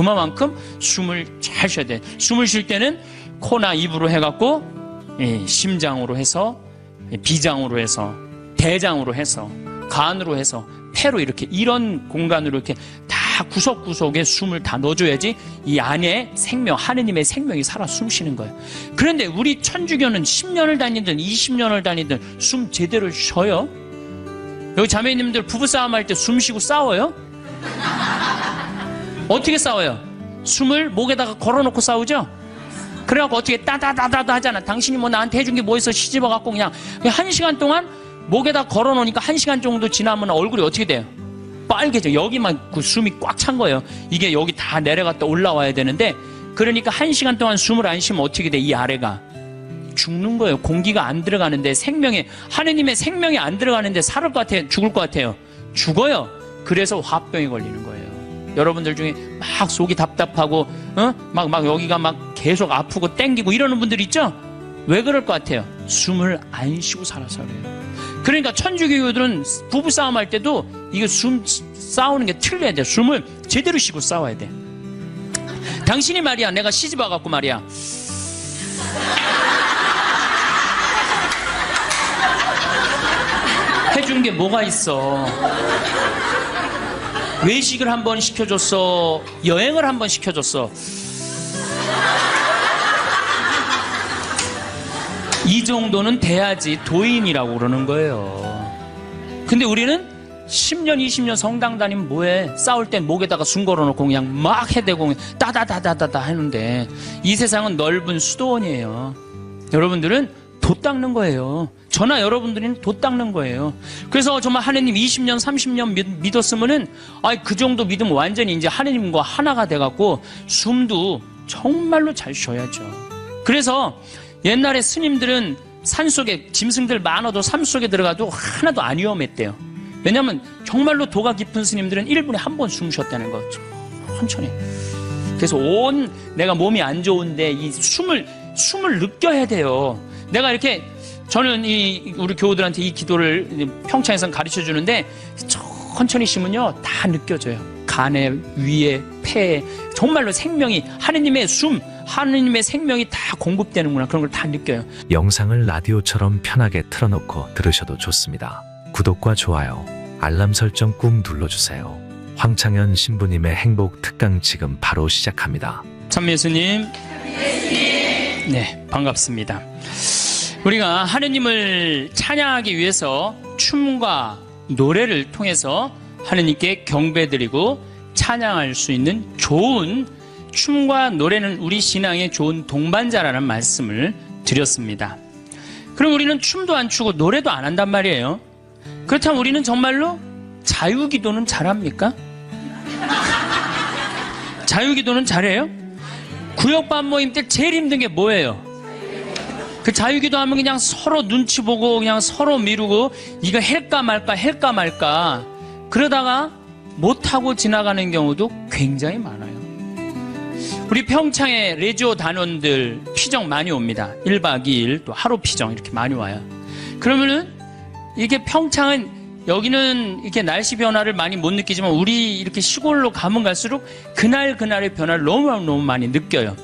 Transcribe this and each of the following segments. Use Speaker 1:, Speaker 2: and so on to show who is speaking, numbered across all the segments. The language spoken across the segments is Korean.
Speaker 1: 그만큼 숨을 잘 쉬어야 돼. 숨을 쉴 때는 코나 입으로 해갖고 심장으로 해서 비장으로 해서 대장으로 해서 간으로 해서 폐로 이렇게 이런 공간으로 이렇게 다 구석구석에 숨을 다 넣어줘야지 이 안에 생명, 하느님의 생명이 살아 숨쉬는 거예요. 그런데 우리 천주교는 10년을 다니든 20년을 다니든 숨 제대로 쉬어요? 여기 자매님들 부부싸움 할 때 숨 쉬고 싸워요? 어떻게 싸워요? 숨을 목에다가 걸어놓고 싸우죠? 그래갖고 어떻게 따다다다다 하잖아. 당신이 뭐 나한테 해준 게 뭐 있어? 시집어갖고 그냥 1시간 동안 목에다 걸어놓으니까 1시간 정도 지나면 얼굴이 어떻게 돼요? 빨개져. 여기만 그 숨이 꽉 찬 거예요. 이게 여기 다 내려갔다 올라와야 되는데, 그러니까 1시간 동안 숨을 안 쉬면 어떻게 돼? 이 아래가 죽는 거예요. 공기가 안 들어가는데, 생명에, 하느님의 생명이 안 들어가는데 살을 것 같아요? 죽을 것 같아요? 죽어요. 그래서 화병에 걸리는 거예요. 여러분들 중에 막 속이 답답하고 막 여기가 막 계속 아프고 땡기고 이러는 분들 있죠? 왜 그럴 것 같아요? 숨을 안 쉬고 살아서 그래요. 그러니까 천주교들은 부부싸움 할 때도 이거 숨 싸우는 게 틀려야 돼. 숨을 제대로 쉬고 싸워야 돼. 당신이 말이야, 내가 시집 와갖고 말이야, 해준 게 뭐가 있어? 외식을 한번 시켜줬어? 여행을 한번 시켜줬어? 이 정도는 돼야지 도인이라고 그러는 거예요. 근데 우리는 10년, 20년 성당 다니면 뭐해? 싸울 땐 목에다가 숨 걸어놓고 그냥 막 해대고 따다다다다다 하는데, 이 세상은 넓은 수도원이에요. 여러분들은 돛 닦는 거예요. 저나 여러분들은 돛 닦는 거예요. 그래서 정말 하느님 20년, 30년 믿었으면은, 그 정도 믿으면 완전히 이제 하느님과 하나가 돼갖고 숨도 정말로 잘 쉬어야죠. 그래서 옛날에 스님들은 산속에 짐승들 많아도 산속에 들어가도 하나도 안 위험했대요. 왜냐하면 정말로 도가 깊은 스님들은 1분에 한 번 숨 쉬었다는 거. 천천히. 그래서 내가 몸이 안 좋은데 이 숨을 느껴야 돼요. 내가 이렇게, 저는 우리 교우들한테 이 기도를 평창에서 가르쳐 주는데, 천천히 쉬면요 다 느껴져요. 간에, 위에, 폐에 정말로 생명이, 하느님의 숨, 하느님의 생명이 다 공급되는구나, 그런 걸 다 느껴요.
Speaker 2: 영상을 라디오처럼 편하게 틀어놓고 들으셔도 좋습니다. 구독과 좋아요, 알람 설정 꾹 눌러주세요. 황창현 신부님의 행복 특강 지금 바로 시작합니다.
Speaker 1: 참예수님. 네, 반갑습니다. 우리가 하느님을 찬양하기 위해서 춤과 노래를 통해서 하느님께 경배드리고 찬양할 수 있는 좋은, 춤과 노래는 우리 신앙의 좋은 동반자라는 말씀을 드렸습니다. 그럼 우리는 춤도 안 추고 노래도 안 한단 말이에요. 그렇다면 우리는 정말로 자유기도는 잘합니까? 자유기도는 잘해요? 구역반 모임 때 제일 힘든 게 뭐예요? 그 자유기도 하면 그냥 서로 눈치 보고 그냥 서로 미루고 이거 할까 말까 그러다가 못하고 지나가는 경우도 굉장히 많아요. 우리 평창에 레지오 단원들 피정 많이 옵니다. 1박 2일 또 하루 피정 이렇게 많이 와요. 그러면은 이게 평창은, 여기는 이렇게 날씨 변화를 많이 못 느끼지만 우리 이렇게 시골로 가면 갈수록 그날의 변화를 너무 많이 느껴요.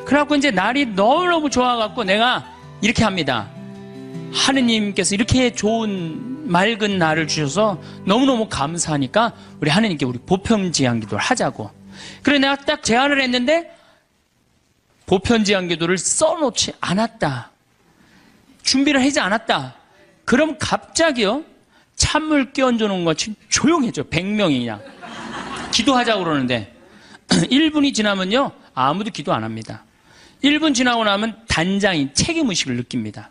Speaker 1: 그래갖고 이제 날이 너무너무 좋아갖고 내가 이렇게 합니다. 하느님께서 이렇게 좋은 맑은 날을 주셔서 너무너무 감사하니까 우리 하느님께 우리 보편지향 기도를 하자고. 그래 내가 딱 제안을 했는데 보편지향 기도를 써놓지 않았다. 준비를 하지 않았다. 그럼 갑자기요, 찬물 끼얹어 놓은 것이 조용해져. 100명이 그냥 기도하자고 그러는데 1분이 지나면요 아무도 기도 안 합니다. 1분 지나고 나면 단장이 책임의식을 느낍니다.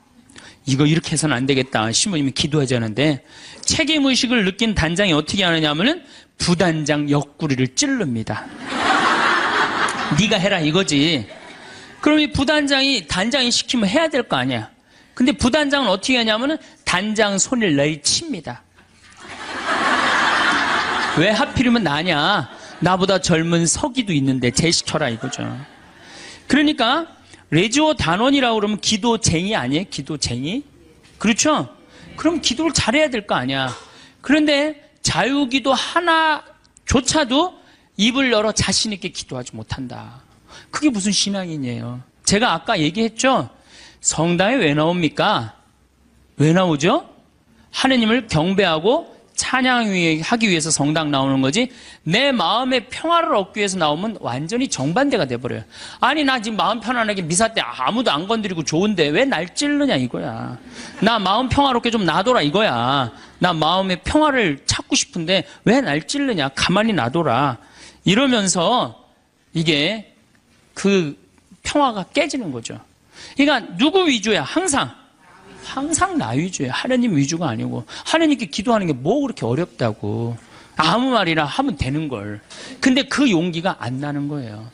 Speaker 1: 이거 이렇게 해서는 안 되겠다. 신부님이 기도하자는데, 책임의식을 느낀 단장이 어떻게 하느냐 하면은 부단장 옆구리를 찌릅니다. 네가 해라 이거지. 그럼 이 부단장이, 단장이 시키면 해야 될 거 아니야. 근데 부단장은 어떻게 하냐면은 단장 손을 내리칩니다. 왜 하필이면 나냐? 나보다 젊은 서기도 있는데 쟤 시켜라 이거죠. 그러니까 레지오 단원이라고 그러면 기도쟁이 아니에요? 기도쟁이? 그렇죠? 그럼 기도를 잘해야 될 거 아니야. 그런데 자유기도 하나조차도 입을 열어 자신 있게 기도하지 못한다. 그게 무슨 신앙이에요? 제가 아까 얘기했죠? 성당에 왜 나옵니까? 왜 나오죠? 하느님을 경배하고 찬양하기 위해서 성당 나오는 거지, 내 마음의 평화를 얻기 위해서 나오면 완전히 정반대가 돼버려요. 아니, 나 지금 마음 편안하게 미사 때 아무도 안 건드리고 좋은데 왜 날 찌르냐 이거야. 나 마음 평화롭게 좀 놔둬라 이거야. 나 마음의 평화를 찾고 싶은데 왜 날 찌르냐. 가만히 놔둬라. 이러면서 이게 그 평화가 깨지는 거죠. 그러니까 누구 위주야? 항상 나 위주예요. 하나님 위주가 아니고. 하나님께 기도하는 게 뭐 그렇게 어렵다고. 아무 말이나 하면 되는 걸. 근데 그 용기가 안 나는 거예요.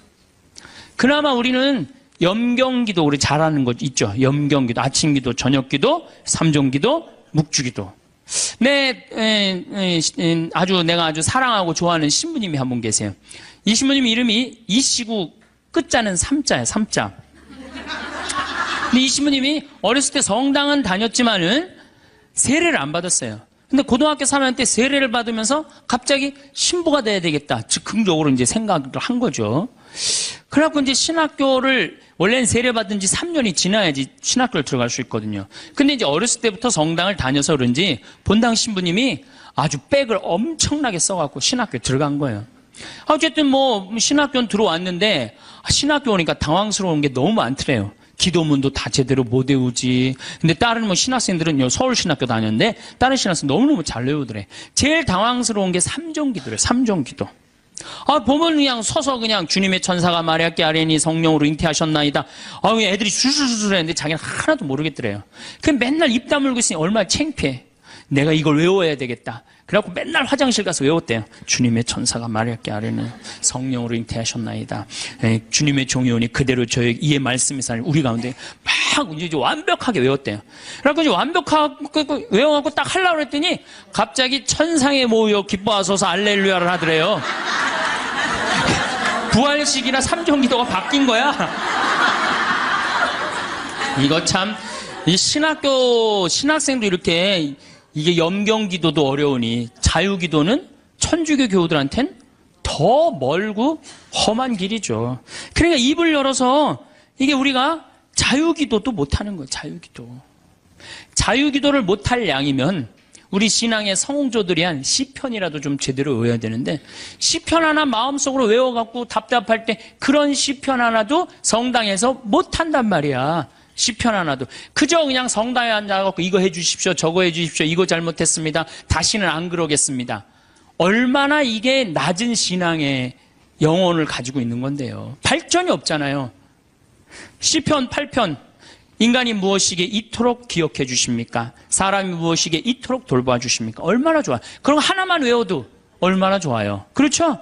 Speaker 1: 그나마 우리는 염경기도 우리 잘하는 거 있죠. 염경기도, 아침기도, 저녁기도, 삼종기도, 묵주기도. 내가 아주 사랑하고 좋아하는 신부님이 한 분 계세요. 이 신부님 이름이 이시구 끝자는 삼자예요. 삼자. 근데 이 신부님이 어렸을 때 성당은 다녔지만은 세례를 안 받았어요. 근데 고등학교 3학년 때 세례를 받으면서 갑자기 신부가 돼야 되겠다. 즉흥적으로 이제 생각을 한 거죠. 그래갖고 이제 신학교를, 원래는 세례 받은 지 3년이 지나야지 신학교를 들어갈 수 있거든요. 근데 이제 어렸을 때부터 성당을 다녀서 그런지 본당 신부님이 아주 백을 엄청나게 써갖고 신학교에 들어간 거예요. 어쨌든 뭐 신학교는 들어왔는데 신학교 오니까 당황스러운 게 너무 많더래요. 기도문도 다 제대로 못 외우지. 근데 다른 뭐 신학생들은 서울신학교 다녔는데 다른 신학생 너무너무 잘 외우더래. 제일 당황스러운 게 삼종기도래요. 삼종기도. 보면 그냥 서서 그냥 주님의 천사가 마리아께 아뢰니 성령으로 잉태하셨나이다. 애들이 술술술 했는데 자기는 하나도 모르겠더래요. 그럼 맨날 입 다물고 있으니 얼마나 창피해. 내가 이걸 외워야 되겠다. 그래갖고 맨날 화장실 가서 외웠대요. 주님의 천사가 마리아께 아뢰니 성령으로 잉태하셨나이다. 주님의 종이오니 그대로 저에게 이의 말씀이 살 우리 가운데 막 이제 완벽하게 외웠대요. 그래갖고 이제 완벽하게 외워갖고 딱 하려고 그랬더니 갑자기 천상에 모여 기뻐하소서 알렐루야를 하더래요. 부활식이나 삼종기도가 바뀐 거야. 이거 참, 이 신학생도 이렇게 이게 염경기도도 어려우니 자유기도는 천주교 교우들한텐 더 멀고 험한 길이죠. 그러니까 입을 열어서 이게 우리가 자유기도도 못하는 거예요. 자유기도를 못할 양이면 우리 신앙의 성공조들이 한 시편이라도 좀 제대로 외워야 되는데, 시편 하나 마음속으로 외워갖고 답답할 때 그런 시편 하나도 성당에서 못한단 말이야. 시편 하나도. 그저 그냥 성당에 앉아갖고 이거 해주십시오, 저거 해주십시오, 이거 잘못했습니다, 다시는 안 그러겠습니다. 얼마나 이게 낮은 신앙의 영혼을 가지고 있는 건데요. 발전이 없잖아요. 시편 8편. 인간이 무엇이기에 이토록 기억해 주십니까? 사람이 무엇이기에 이토록 돌봐 주십니까? 얼마나 좋아. 그럼 하나만 외워도 얼마나 좋아요. 그렇죠?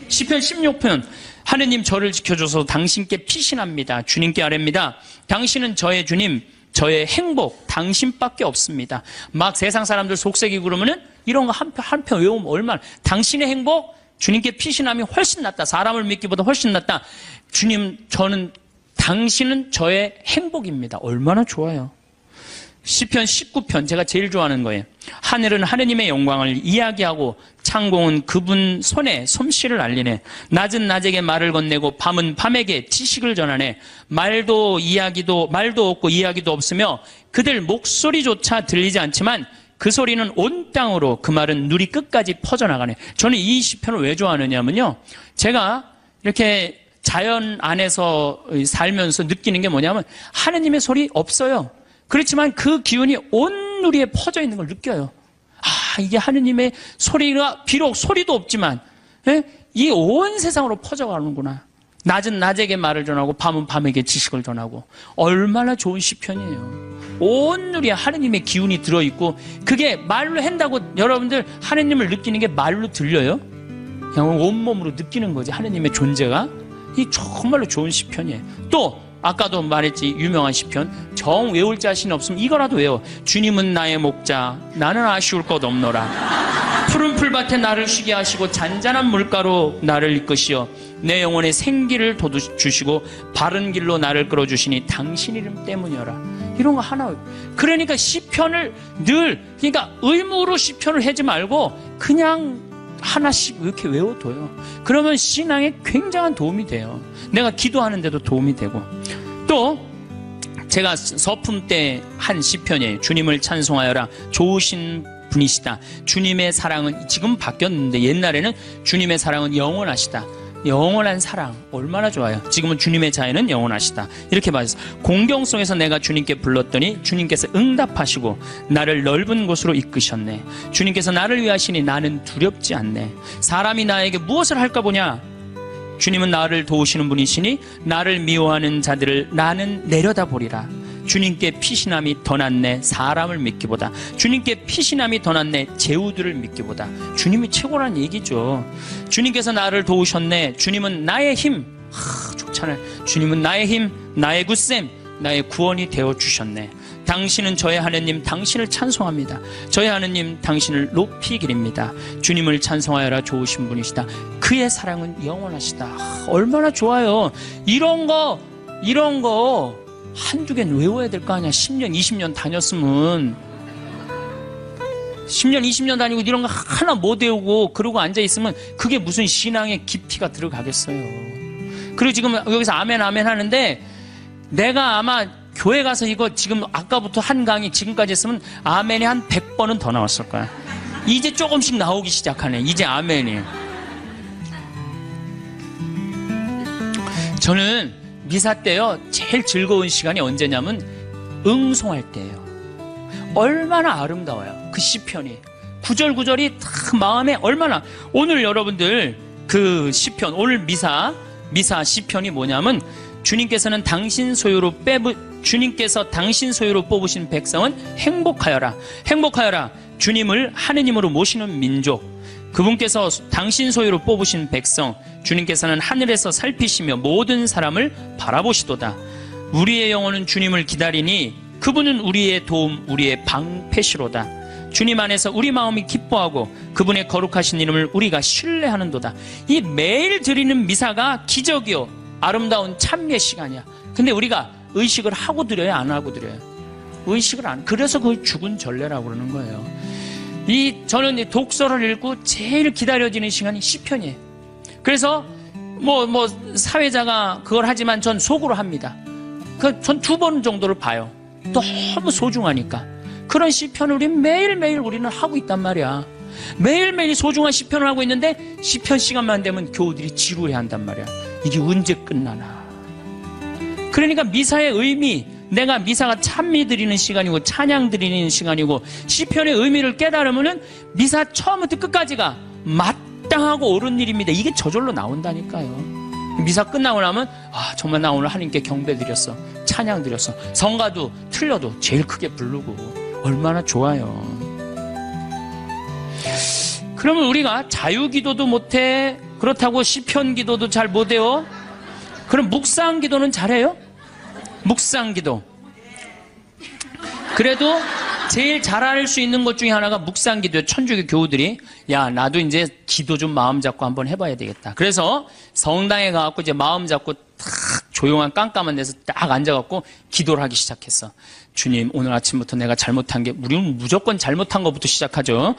Speaker 1: 시편 16편. 하느님 저를 지켜줘서 당신께 피신합니다. 주님께 아뢰입니다. 당신은 저의 주님, 저의 행복, 당신밖에 없습니다. 막 세상 사람들 속색이 그러면은 이런 거 한 편 외우면 얼마나. 당신의 행복, 주님께 피신함이 훨씬 낫다. 사람을 믿기보다 훨씬 낫다. 주님, 당신은 저의 행복입니다. 얼마나 좋아요. 시편 19편, 제가 제일 좋아하는 거예요. 하늘은 하느님의 영광을 이야기하고 창공은 그분 손에 솜씨를 알리네. 낮은 낮에게 말을 건네고 밤은 밤에게 지식을 전하네. 말도 없고 이야기도 없으며 그들 목소리조차 들리지 않지만 그 소리는 온 땅으로, 그 말은 누리 끝까지 퍼져나가네. 저는 이 시편을 왜 좋아하느냐면요, 제가 이렇게 자연 안에서 살면서 느끼는 게 뭐냐면 하느님의 소리 없어요. 그렇지만 그 기운이 온 누리에 퍼져 있는 걸 느껴요. 이게 하느님의 소리가 비록 소리도 없지만 이 온 세상으로 퍼져가는구나. 낮은 낮에게 말을 전하고 밤은 밤에게 지식을 전하고. 얼마나 좋은 시편이에요. 온 누리에 하느님의 기운이 들어있고, 그게 말로 한다고 여러분들 하느님을 느끼는 게 말로 들려요? 그냥 온몸으로 느끼는 거지, 하느님의 존재가. 이 정말로 좋은 시편이에요. 또 아까도 말했지, 유명한 시편. 정 외울 자신 없으면 이거라도 외워. 주님은 나의 목자, 나는 아쉬울 것 없노라. 푸른 풀밭에 나를 쉬게 하시고 잔잔한 물가로 나를 이끄시어 내 영혼에 생기를 돋주시고 바른 길로 나를 끌어주시니 당신 이름 때문이어라. 이런 거 하나. 그러니까 시편을 늘, 그러니까 의무로 시편을 하지 말고 그냥 하나씩 이렇게 외워둬요. 그러면 신앙에 굉장한 도움이 돼요. 내가 기도하는데도 도움이 되고. 또 제가 서품 때 한 시편이에요. 주님을 찬송하여라. 좋으신 분이시다. 주님의 사랑은 지금 바뀌었는데 옛날에는 주님의 사랑은 영원하시다. 영원한 사랑 얼마나 좋아요. 지금은 주님의 자애는 영원하시다. 이렇게 말했어요. 공경 속에서 내가 주님께 불렀더니 주님께서 응답하시고 나를 넓은 곳으로 이끄셨네. 주님께서 나를 위하시니 나는 두렵지 않네. 사람이 나에게 무엇을 할까 보냐. 주님은 나를 도우시는 분이시니 나를 미워하는 자들을 나는 내려다보리라. 주님께 피신함이 더 낫네. 사람을 믿기보다. 주님께 피신함이 더 낫네. 제후들을 믿기보다. 주님이 최고란 얘기죠. 주님께서 나를 도우셨네. 주님은 나의 힘. 좋잖아요. 주님은 나의 힘, 나의 굳셈, 나의 구원이 되어주셨네. 당신은 저의 하느님, 당신을 찬송합니다. 저의 하느님, 당신을 높이 기립니다. 주님을 찬송하여라. 좋으신 분이시다. 그의 사랑은 영원하시다. 얼마나 좋아요. 이런 거 한두 개는 외워야 될 거 아니야. 10년, 20년 다녔으면. 10년, 20년 다니고 이런 거 하나 못 외우고 그러고 앉아있으면 그게 무슨 신앙의 깊이가 들어가겠어요. 그리고 지금 여기서 아멘 아멘 하는데 내가 아마 교회 가서 이거 지금 아까부터 한 강의 지금까지 했으면 아멘이 한 100번은 더 나왔을 거야. 이제 조금씩 나오기 시작하네. 이제 아멘이. 저는 미사 때요 제일 즐거운 시간이 언제냐면 응송할 때예요. 얼마나 아름다워요. 그 시편이 구절구절이 딱 마음에 얼마나. 오늘 여러분들 그 시편, 오늘 미사 시편이 뭐냐면 주님께서 당신 소유로 뽑으신 백성은 행복하여라. 행복하여라. 주님을 하느님으로 모시는 민족, 그분께서 당신 소유로 뽑으신 백성, 주님께서는 하늘에서 살피시며 모든 사람을 바라보시도다. 우리의 영혼은 주님을 기다리니 그분은 우리의 도움, 우리의 방패시로다. 주님 안에서 우리 마음이 기뻐하고 그분의 거룩하신 이름을 우리가 신뢰하는도다. 이 매일 드리는 미사가 기적이요 아름다운 참회 시간이야. 근데 우리가 의식을 하고 드려요, 안 하고 드려요? 의식을 안. 그래서 그걸 죽은 전례라고 그러는 거예요. 저는 이 독서를 읽고 제일 기다려지는 시간이 시편이에요. 그래서 사회자가 그걸 하지만 전 속으로 합니다. 전 2번 정도를 봐요. 너무 소중하니까. 그런 시편을 우리 매일매일 우리는 하고 있단 말이야. 매일매일 소중한 시편을 하고 있는데 시편 시간만 되면 교우들이 지루해한단 말이야. 이게 언제 끝나나. 그러니까 미사의 의미, 내가 미사가 찬미 드리는 시간이고 찬양 드리는 시간이고 시편의 의미를 깨달으면은 미사 처음부터 끝까지가 마땅하고 옳은 일입니다. 이게 저절로 나온다니까요. 미사 끝나고 나면 정말 나 오늘 하나님께 경배 드렸어, 찬양 드렸어. 성가도 틀려도 제일 크게 부르고 얼마나 좋아요. 그러면 우리가 자유기도도 못해. 그렇다고 시편 기도도 잘 못해요. 그럼 묵상 기도는 잘해요? 묵상 기도. 그래도 제일 잘할 수 있는 것 중에 하나가 묵상 기도예요. 천주교 교우들이 나도 이제 기도 좀 마음 잡고 한번 해봐야 되겠다. 그래서 성당에 가갖고 이제 마음 잡고 탁 조용한 깜깜한 데서 딱 앉아갖고 기도를 하기 시작했어. 주님, 오늘 아침부터 내가 잘못한 게, 우리는 무조건 잘못한 것부터 시작하죠.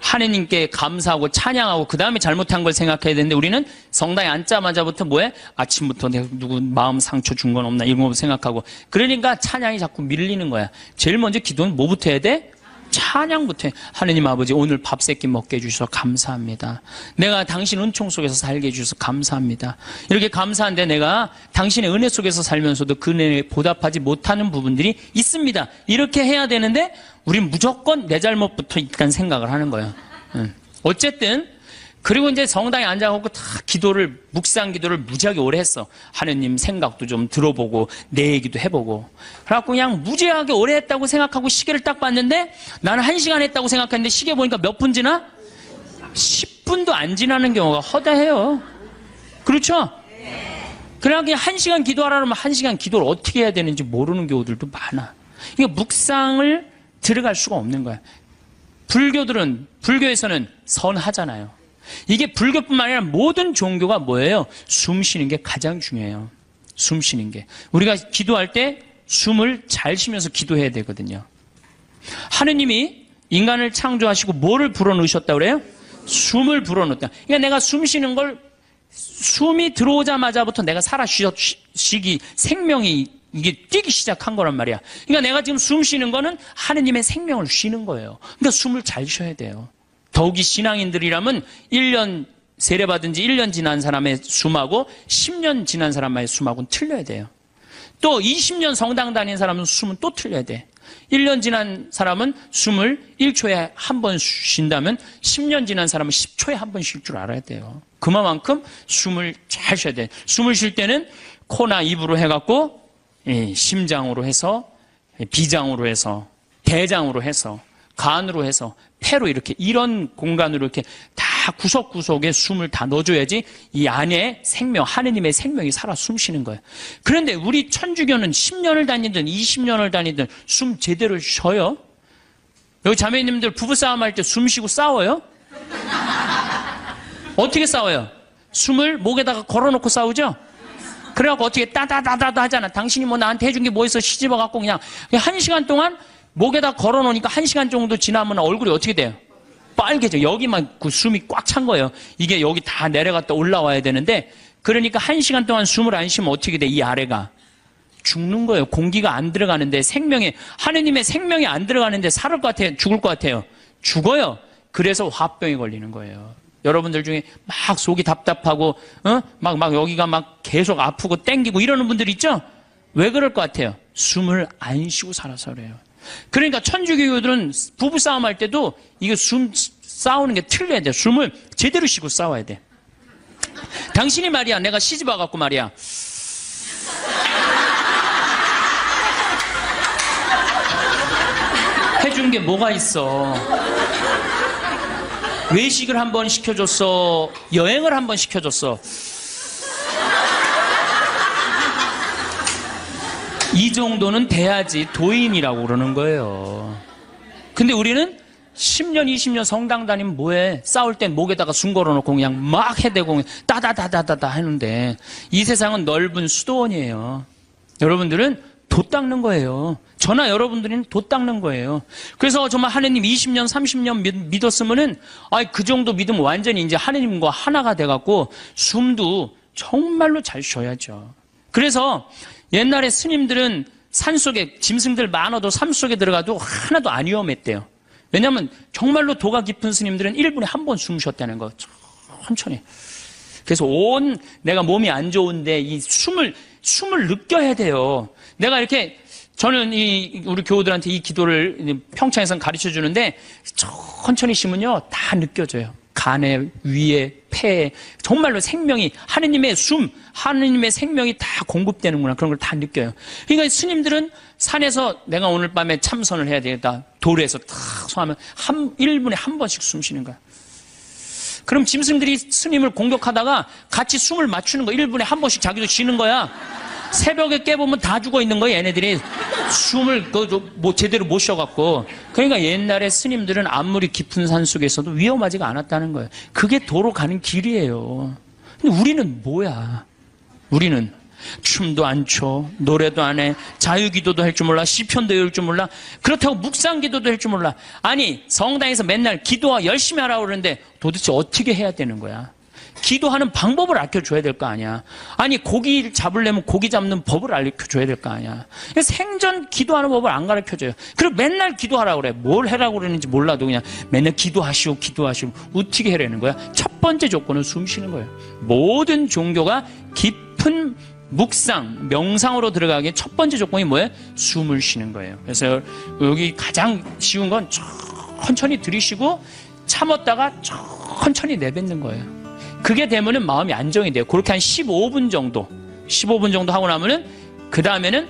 Speaker 1: 하느님께 감사하고 찬양하고 그 다음에 잘못한 걸 생각해야 되는데 우리는 성당에 앉자마자부터 뭐해? 아침부터 내가 누구 마음 상처 준 건 없나 이런 거 생각하고. 그러니까 찬양이 자꾸 밀리는 거야. 제일 먼저 기도는 뭐부터 해야 돼? 찬양부터 해. 하느님 아버지, 오늘 밥 세끼 먹게 해주셔서 감사합니다. 내가 당신 은총 속에서 살게 해주셔서 감사합니다. 이렇게 감사한데 내가 당신의 은혜 속에서 살면서도 그 은혜에 보답하지 못하는 부분들이 있습니다. 이렇게 해야 되는데 우린 무조건 내 잘못부터 일단 생각을 하는 거예요. 어쨌든 그리고 이제 성당에 앉아갖고 다 묵상 기도를 무지하게 오래 했어. 하느님 생각도 좀 들어보고 내 얘기도 해보고. 그래갖고 그냥 무지하게 오래 했다고 생각하고 시계를 딱 봤는데 나는 1시간 했다고 생각했는데 시계 보니까 몇 분 지나? 10분도 안 지나는 경우가 허다해요. 그렇죠? 그냥 1시간 기도하라면 1시간 기도를 어떻게 해야 되는지 모르는 경우들도 많아. 이게 묵상을 들어갈 수가 없는 거야. 불교에서는 선하잖아요. 이게 불교뿐만 아니라 모든 종교가 뭐예요? 숨 쉬는 게 가장 중요해요. 숨 쉬는 게. 우리가 기도할 때 숨을 잘 쉬면서 기도해야 되거든요. 하느님이 인간을 창조하시고 뭐를 불어넣으셨다고 그래요? 숨을 불어넣었다. 그러니까 내가 숨 쉬는 걸 숨이 들어오자마자부터 내가 살아 쉬기 생명이 이게 뛰기 시작한 거란 말이야. 그러니까 내가 지금 숨 쉬는 거는 하느님의 생명을 쉬는 거예요. 그러니까 숨을 잘 쉬어야 돼요. 더욱이 신앙인들이라면 1년 세례받은 지 1년 지난 사람의 숨하고 10년 지난 사람의 숨하고는 틀려야 돼요. 또 20년 성당 다닌 사람은 숨은 또 틀려야 돼. 1년 지난 사람은 숨을 1초에 한 번 쉰다면 10년 지난 사람은 10초에 한 번 쉴 줄 알아야 돼요. 그만큼 숨을 잘 쉬어야 돼. 숨을 쉴 때는 코나 입으로 해갖고 심장으로 해서 비장으로 해서 대장으로 해서 간으로 해서 폐로 이렇게 이런 공간으로 이렇게 다 구석구석에 숨을 다 넣어줘야지 이 안에 생명, 하느님의 생명이 살아 숨쉬는 거예요. 그런데 우리 천주교는 10년을 다니든 20년을 다니든 숨 제대로 쉬어요? 여기 자매님들 부부싸움 할 때 숨 쉬고 싸워요? 어떻게 싸워요? 숨을 목에다가 걸어놓고 싸우죠? 그래갖고 어떻게 따다다다다 하잖아. 당신이 뭐 나한테 해준 게 뭐 있어? 시집어갖고 그냥 1시간 동안 목에다 걸어놓으니까 1시간 정도 지나면 얼굴이 어떻게 돼요? 빨개져. 여기만 그 숨이 꽉 찬 거예요. 이게 여기 다 내려갔다 올라와야 되는데, 그러니까 1시간 동안 숨을 안 쉬면 어떻게 돼? 이 아래가 죽는 거예요. 공기가 안 들어가는데, 하느님의 생명이 안 들어가는데 살을 것 같아요? 죽을 것 같아요? 죽어요. 그래서 화병이 걸리는 거예요. 여러분들 중에 막 속이 답답하고, 막 여기가 막 계속 아프고 땡기고 이러는 분들 있죠? 왜 그럴 것 같아요? 숨을 안 쉬고 살아서 그래요. 그러니까 천주교들은 부부싸움 할 때도 이게 숨 싸우는 게 틀려야 돼. 숨을 제대로 쉬고 싸워야 돼. 당신이 말이야, 내가 시집 와갖고 말이야, 해준 게 뭐가 있어? 외식을 한번 시켜줬어? 여행을 한번 시켜줬어? 이 정도는 돼야지 도인이라고 그러는 거예요. 근데 우리는 10년, 20년 성당 다니면 뭐해? 싸울 땐 목에다가 숨 걸어놓고 그냥 막 해대고 따다다다다다 하는데, 이 세상은 넓은 수도원이에요. 여러분들은 돛 닦는 거예요. 저나 여러분들은 돛 닦는 거예요. 그래서 정말 하느님 20년, 30년 믿었으면은, 그 정도 믿으면 완전히 이제 하느님과 하나가 돼갖고 숨도 정말로 잘 쉬어야죠. 그래서 옛날에 스님들은 산속에 짐승들 많아도 삶 속에 들어가도 하나도 안 위험했대요. 왜냐하면 정말로 도가 깊은 스님들은 1분에 한 번 숨 쉬었다는 거. 천천히. 그래서 내가 몸이 안 좋은데 이 숨을 느껴야 돼요. 내가 이렇게, 저는 우리 교우들한테 이 기도를 평창에서 가르쳐 주는데, 천천히 쉬면요 다 느껴져요. 간에, 위에, 폐에 정말로 생명이, 하느님의 하느님의 생명이 다 공급되는구나, 그런 걸 다 느껴요. 그러니까 스님들은 산에서 내가 오늘 밤에 참선을 해야 되겠다, 돌에서 탁 소하면 1분에 한 번씩 숨 쉬는 거야. 그럼 짐승들이 스님을 공격하다가 같이 숨을 맞추는 거야. 1분에 한 번씩 자기도 쉬는 거야. 새벽에 깨보면 다 죽어 있는 거예요. 얘네들이 숨을 제대로 못 쉬어갖고. 그러니까 옛날에 스님들은 아무리 깊은 산 속에서도 위험하지가 않았다는 거예요. 그게 도로 가는 길이에요. 근데 우리는 뭐야? 우리는 춤도 안 춰, 노래도 안 해, 자유기도도 할 줄 몰라, 시편도 외울 줄 몰라, 그렇다고 묵상기도도 할 줄 몰라. 아니, 성당에서 맨날 기도와 열심히 하라고 그러는데 도대체 어떻게 해야 되는 거야? 기도하는 방법을 알려줘야 될 거 아니야. 아니, 고기 잡으려면 고기 잡는 법을 알려줘야 될 거 아니야. 생전 기도하는 법을 안 가르쳐줘요. 그리고 맨날 기도하라고 그래. 뭘 하라고 그러는지 몰라도 그냥 맨날 기도하시오. 어떻게 해라는 거야? 첫 번째 조건은 숨 쉬는 거예요. 모든 종교가 깊은 묵상, 명상으로 들어가기에 첫 번째 조건이 뭐예요? 숨을 쉬는 거예요. 그래서 여기 가장 쉬운 건 천천히 들이쉬고 참았다가 천천히 내뱉는 거예요. 그게 되면은 마음이 안정이 돼요. 그렇게 한 15분 정도 하고 나면은, 그 다음에는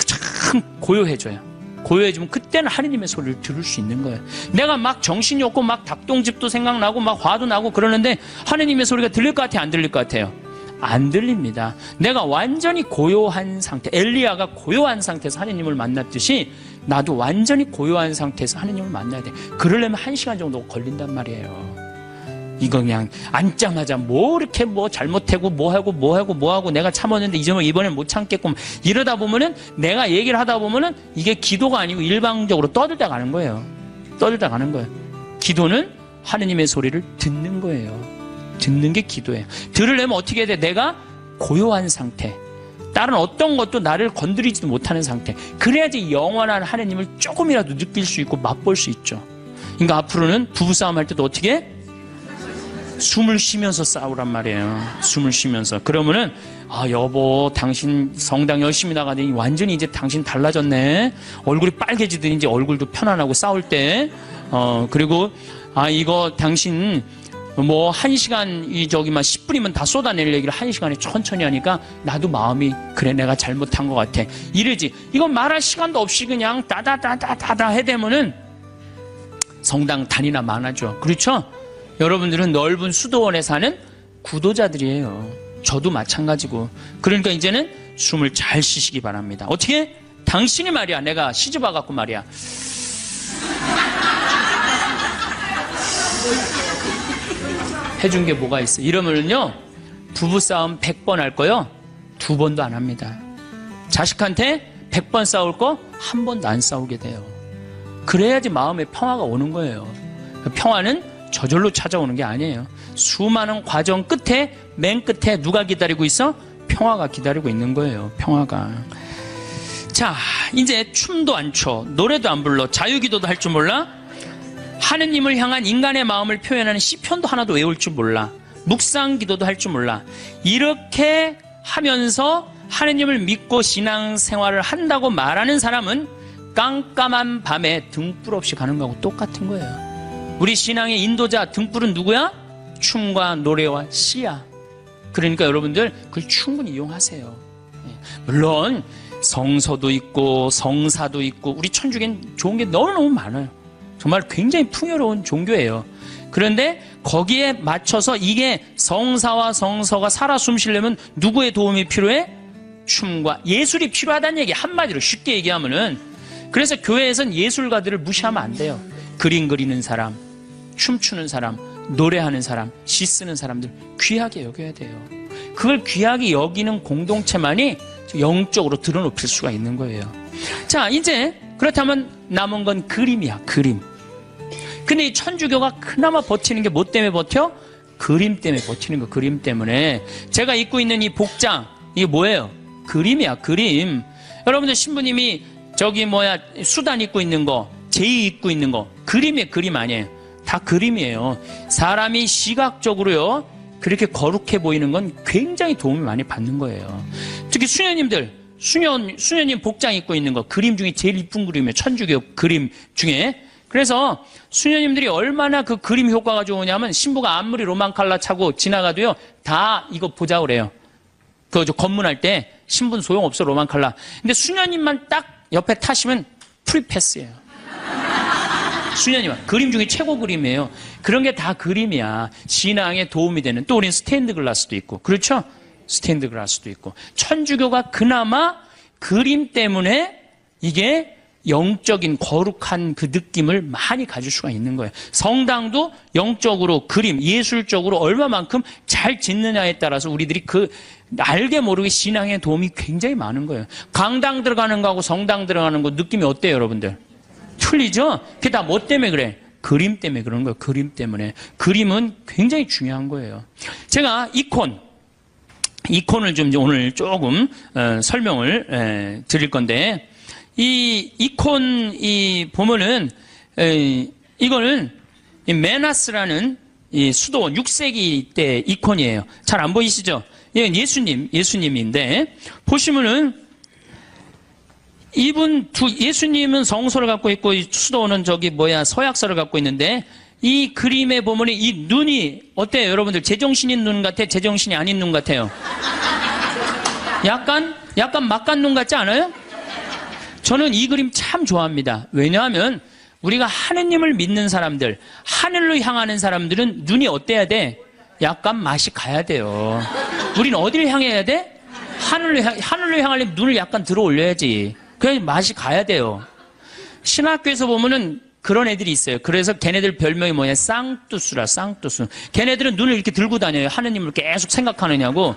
Speaker 1: 참 고요해져요. 고요해지면 그때는 하느님의 소리를 들을 수 있는 거예요. 내가 막 정신이 없고 막 닭똥집도 생각나고 막 화도 나고 그러는데 하느님의 소리가 들릴 것 같아요? 안 들릴 것 같아요? 안 들립니다. 내가 완전히 고요한 상태, 엘리야가 고요한 상태에서 하느님을 만났듯이 나도 완전히 고요한 상태에서 하느님을 만나야 돼. 그러려면 1시간 정도 걸린단 말이에요. 이거 그냥 앉자마자 이렇게 잘못하고 뭐하고 내가 참았는데 이번엔 못 참겠고 이러다 보면은, 내가 얘기를 하다 보면은 이게 기도가 아니고 일방적으로 떠들다 가는 거예요. 기도는 하느님의 소리를 듣는 거예요. 듣는 게 기도예요. 들으려면 어떻게 해야 돼? 내가 고요한 상태, 다른 어떤 것도 나를 건드리지도 못하는 상태. 그래야지 영원한 하느님을 조금이라도 느낄 수 있고 맛볼 수 있죠. 그러니까 앞으로는 부부싸움 할 때도 어떻게 해? 숨을 쉬면서 싸우란 말이에요. 숨을 쉬면서. 그러면은 여보, 당신 성당 열심히 나가더니 완전히 이제 당신 달라졌네. 얼굴이 빨개지더니 이제 얼굴도 편안하고 싸울 때. 그리고 이거 당신 뭐 1시간 10분이면 다 쏟아낼 얘기를 1시간에 천천히 하니까 나도 마음이 그래, 내가 잘못한 것 같아. 이러지. 이건 말할 시간도 없이 그냥 다다다다다다 해대면은 성당 단위나 많아져. 그렇죠? 여러분들은 넓은 수도원에 사는 구도자들이에요. 저도 마찬가지고. 그러니까 이제는 숨을 잘 쉬시기 바랍니다. 어떻게? 당신이 말이야, 내가 시집 와갖고 말이야, 해준 게 뭐가 있어? 이러면은요, 부부싸움 100번 할 거요, 2번도 안 합니다. 자식한테 100번 싸울 거 1번도 안 싸우게 돼요. 그래야지 마음에 평화가 오는 거예요. 평화는 저절로 찾아오는 게 아니에요. 수많은 과정 끝에, 맨 끝에 누가 기다리고 있어? 평화가 기다리고 있는 거예요. 평화가. 자, 이제 춤도 안 춰, 노래도 안 불러, 자유기도도 할 줄 몰라, 하느님을 향한 인간의 마음을 표현하는 시편도 하나도 외울 줄 몰라, 묵상기도도 할 줄 몰라. 이렇게 하면서 하느님을 믿고 신앙생활을 한다고 말하는 사람은 깜깜한 밤에 등불 없이 가는 거하고 똑같은 거예요. 우리 신앙의 인도자 등불은 누구야? 춤과 노래와 시야. 그러니까 여러분들 그걸 충분히 이용하세요. 물론 성서도 있고 성사도 있고 우리 천주교는 좋은 게 너무너무 많아요. 정말 굉장히 풍요로운 종교예요. 그런데 거기에 맞춰서 이게 성사와 성서가 살아 숨쉬려면 누구의 도움이 필요해? 춤과 예술이 필요하다는 얘기. 한마디로 쉽게 얘기하면은, 그래서 교회에선 예술가들을 무시하면 안 돼요. 그림 그리는 사람, 춤추는 사람, 노래하는 사람, 시 쓰는 사람들 귀하게 여겨야 돼요. 그걸 귀하게 여기는 공동체만이 영적으로 드러높일 수가 있는 거예요. 자, 이제 그렇다면 남은 건 그림이야, 그림. 근데 이 천주교가 그나마 버티는 게 뭐 때문에 버텨? 그림 때문에 버티는 거. 그림 때문에. 제가 입고 있는 이 복장, 이게 뭐예요? 그림이야, 그림. 여러분들 신부님이 수단 입고 있는 거, 제의 입고 있는 거, 그림이에요, 그림 아니에요. 다 그림이에요. 사람이 시각적으로요, 그렇게 거룩해 보이는 건 굉장히 도움을 많이 받는 거예요. 특히 수녀님들, 수녀님 복장 입고 있는 거, 그림 중에 제일 이쁜 그림이에요. 천주교 그림 중에. 그래서 수녀님들이 얼마나 그 그림 효과가 좋으냐면, 신부가 아무리 로만 칼라 차고 지나가도요, 다 이거 보자 그래요. 검문할 때 신부는 소용없어, 로만 칼라. 근데 수녀님만 딱 옆에 타시면 프리패스예요. 수녀님, 그림 중에 최고 그림이에요. 그런 게 다 그림이야. 신앙에 도움이 되는. 또 우린 스테인드 글라스도 있고. 그렇죠? 스테인드 글라스도 있고. 천주교가 그나마 그림 때문에 이게 영적인 거룩한 그 느낌을 많이 가질 수가 있는 거예요. 성당도 영적으로 그림, 예술적으로 얼마만큼 잘 짓느냐에 따라서 우리들이 알게 모르게 신앙에 도움이 굉장히 많은 거예요. 강당 들어가는 거하고 성당 들어가는 거 느낌이 어때요, 여러분들? 틀리죠? 그게 다 뭐 때문에 그래? 그림 때문에 그런 거예요. 그림 때문에. 그림은 굉장히 중요한 거예요. 제가 이콘을 좀 오늘 조금 설명을 드릴 건데, 이 이콘 보면은 이거는 메나스라는 이 수도원 6세기 때 이콘이에요. 잘 안 보이시죠? 이건 예수님인데, 보시면은 예수님은 성소를 갖고 있고, 수도원은 서약서를 갖고 있는데, 이 그림에 보면 이 눈이 어때요, 여러분들? 제정신인 눈 같아? 제정신이 아닌 눈 같아요? 약간 막간 눈 같지 않아요? 저는 이 그림 참 좋아합니다. 왜냐하면 우리가 하느님을 믿는 사람들, 하늘로 향하는 사람들은 눈이 어때야 돼? 약간 맛이 가야 돼요. 우리는 어디를 향해야 돼? 하늘로 향하려면 눈을 약간 들어 올려야지. 그래야 맛이 가야 돼요. 신학교에서 보면은 그런 애들이 있어요. 그래서 걔네들 별명이 뭐냐? 쌍뚜스라, 쌍뚜스. 걔네들은 눈을 이렇게 들고 다녀요. 하느님을 계속 생각하느냐고.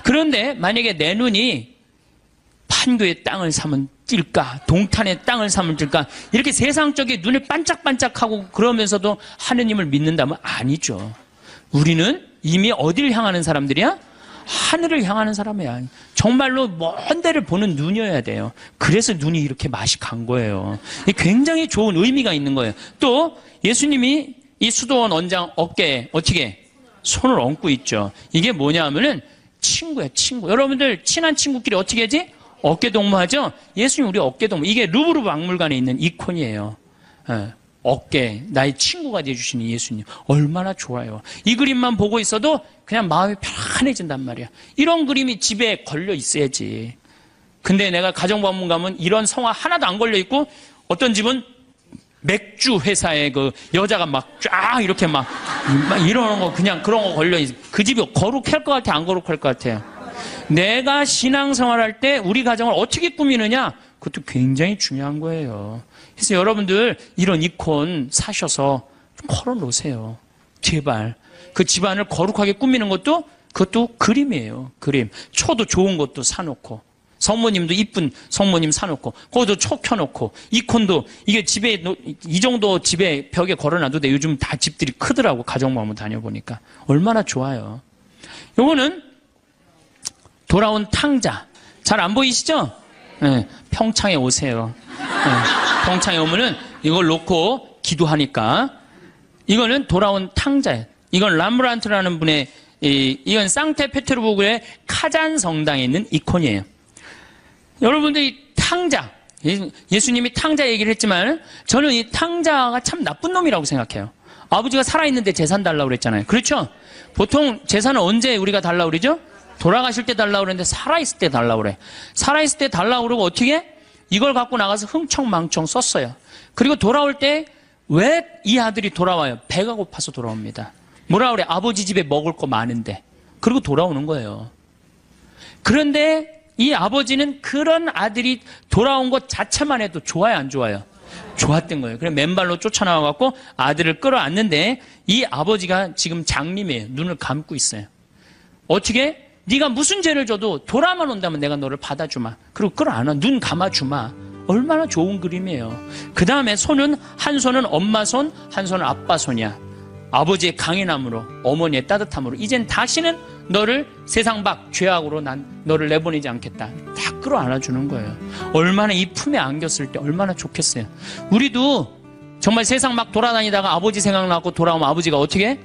Speaker 1: 그런데 만약에 내 눈이 판교의 땅을 사면 찔까? 동탄의 땅을 삼을까? 이렇게 세상적인 눈에 반짝반짝하고 그러면서도 하느님을 믿는다면 아니죠. 우리는 이미 어디를 향하는 사람들이야? 하늘을 향하는 사람이야. 정말로 먼 데를 보는 눈이어야 돼요. 그래서 눈이 이렇게 맛이 간 거예요. 굉장히 좋은 의미가 있는 거예요. 또 예수님이 이 수도원 원장 어깨에 어떻게 손을 얹고 있죠. 이게 뭐냐 하면은 친구야, 친구. 여러분들 친한 친구끼리 어떻게 하지? 어깨 동무하죠? 예수님 우리 어깨 동무. 이게 루브르 박물관에 있는 이콘이에요. 어깨, 나의 친구가 되어주시는 예수님. 얼마나 좋아요. 이 그림만 보고 있어도 그냥 마음이 편안해진단 말이야. 이런 그림이 집에 걸려 있어야지. 근데 내가 가정방문 가면 이런 성화 하나도 안 걸려 있고 어떤 집은 맥주 회사에 그 여자가 막 쫙 이렇게 막 이러는 거 그냥 그런 거 걸려 있어. 그 집이 거룩할 것 같아, 안 거룩할 것 같아요? 내가 신앙생활할 때 우리 가정을 어떻게 꾸미느냐? 그것도 굉장히 중요한 거예요. 그래서 여러분들 이런 이콘 사셔서 걸어놓으세요. 제발. 그 집안을 거룩하게 꾸미는 것도 그것도 그림이에요. 그림. 초도 좋은 것도 사놓고 성모님도 이쁜 성모님 사놓고 거기도 초 켜놓고 이콘도 이게 집에 이 정도 집에 벽에 걸어놔도 돼. 요즘 다 집들이 크더라고. 가정방문 다녀보니까. 얼마나 좋아요. 요거는 돌아온 탕자. 잘 안 보이시죠? 네, 평창에 오세요. 네, 평창에 오면은 이걸 놓고 기도하니까. 이거는 돌아온 탕자예요. 이건 람브란트라는 분의 이건 상테페테르부르크의 카잔 성당에 있는 이콘이에요. 여러분들 이 탕자, 예수님이 탕자 얘기를 했지만 저는 이 탕자가 참 나쁜 놈이라고 생각해요. 아버지가 살아있는데 재산 달라고 그랬잖아요. 그렇죠? 보통 재산은 언제 우리가 달라고 그러죠? 돌아가실 때 달라고 그랬는데 살아있을 때 달라고 그래. 살아있을 때 달라고 그러고 어떻게? 이걸 갖고 나가서 흥청망청 썼어요. 그리고 돌아올 때 왜 이 아들이 돌아와요? 배가 고파서 돌아옵니다. 뭐라 그래? 아버지 집에 먹을 거 많은데. 그리고 돌아오는 거예요. 그런데 이 아버지는 그런 아들이 돌아온 것 자체만 해도 좋아요, 안 좋아요? 좋았던 거예요. 그래서 맨발로 쫓아나와갖고 아들을 끌어안는데 이 아버지가 지금 장님이에요. 눈을 감고 있어요. 어떻게? 네가 무슨 죄를 져도 돌아만 온다면 내가 너를 받아주마. 그리고 끌어안아. 눈 감아주마. 얼마나 좋은 그림이에요. 그 다음에 손은 한 손은 엄마 손, 한 손은 아빠 손이야. 아버지의 강인함으로, 어머니의 따뜻함으로 이젠 다시는 너를 세상 밖 죄악으로 난 너를 내보내지 않겠다. 다 끌어안아주는 거예요. 얼마나 이 품에 안겼을 때 얼마나 좋겠어요. 우리도 정말 세상 막 돌아다니다가 아버지 생각나고 돌아오면 아버지가 어떻게 해?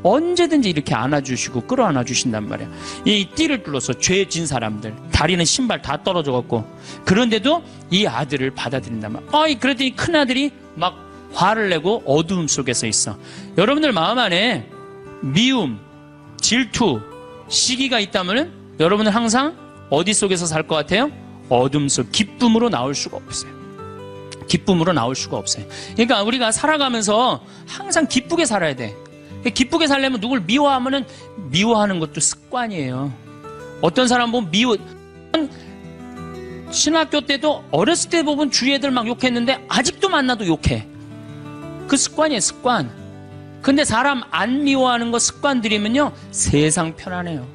Speaker 1: 언제든지 이렇게 안아주시고 끌어안아주신단 말이야. 이 띠를 둘러서 죄 진 사람들, 다리는 신발 다 떨어져갖고 그런데도 이 아들을 받아들인단 말이야. 그랬더니 큰 아들이 막 화를 내고 어두움 속에서 있어. 여러분들 마음 안에 미움, 질투, 시기가 있다면 여러분은 항상 어디 속에서 살 것 같아요? 어둠 속. 기쁨으로 나올 수가 없어요. 기쁨으로 나올 수가 없어요. 그러니까 우리가 살아가면서 항상 기쁘게 살아야 돼. 기쁘게 살려면 누굴 미워하면은 미워하는 것도 습관이에요. 어떤 사람 보면 신학교 때도 어렸을 때 보면 주위 애들 막 욕했는데 아직도 만나도 욕해. 그 습관이에요, 습관. 근데 사람 안 미워하는 거 습관 들이면요 세상 편안해요.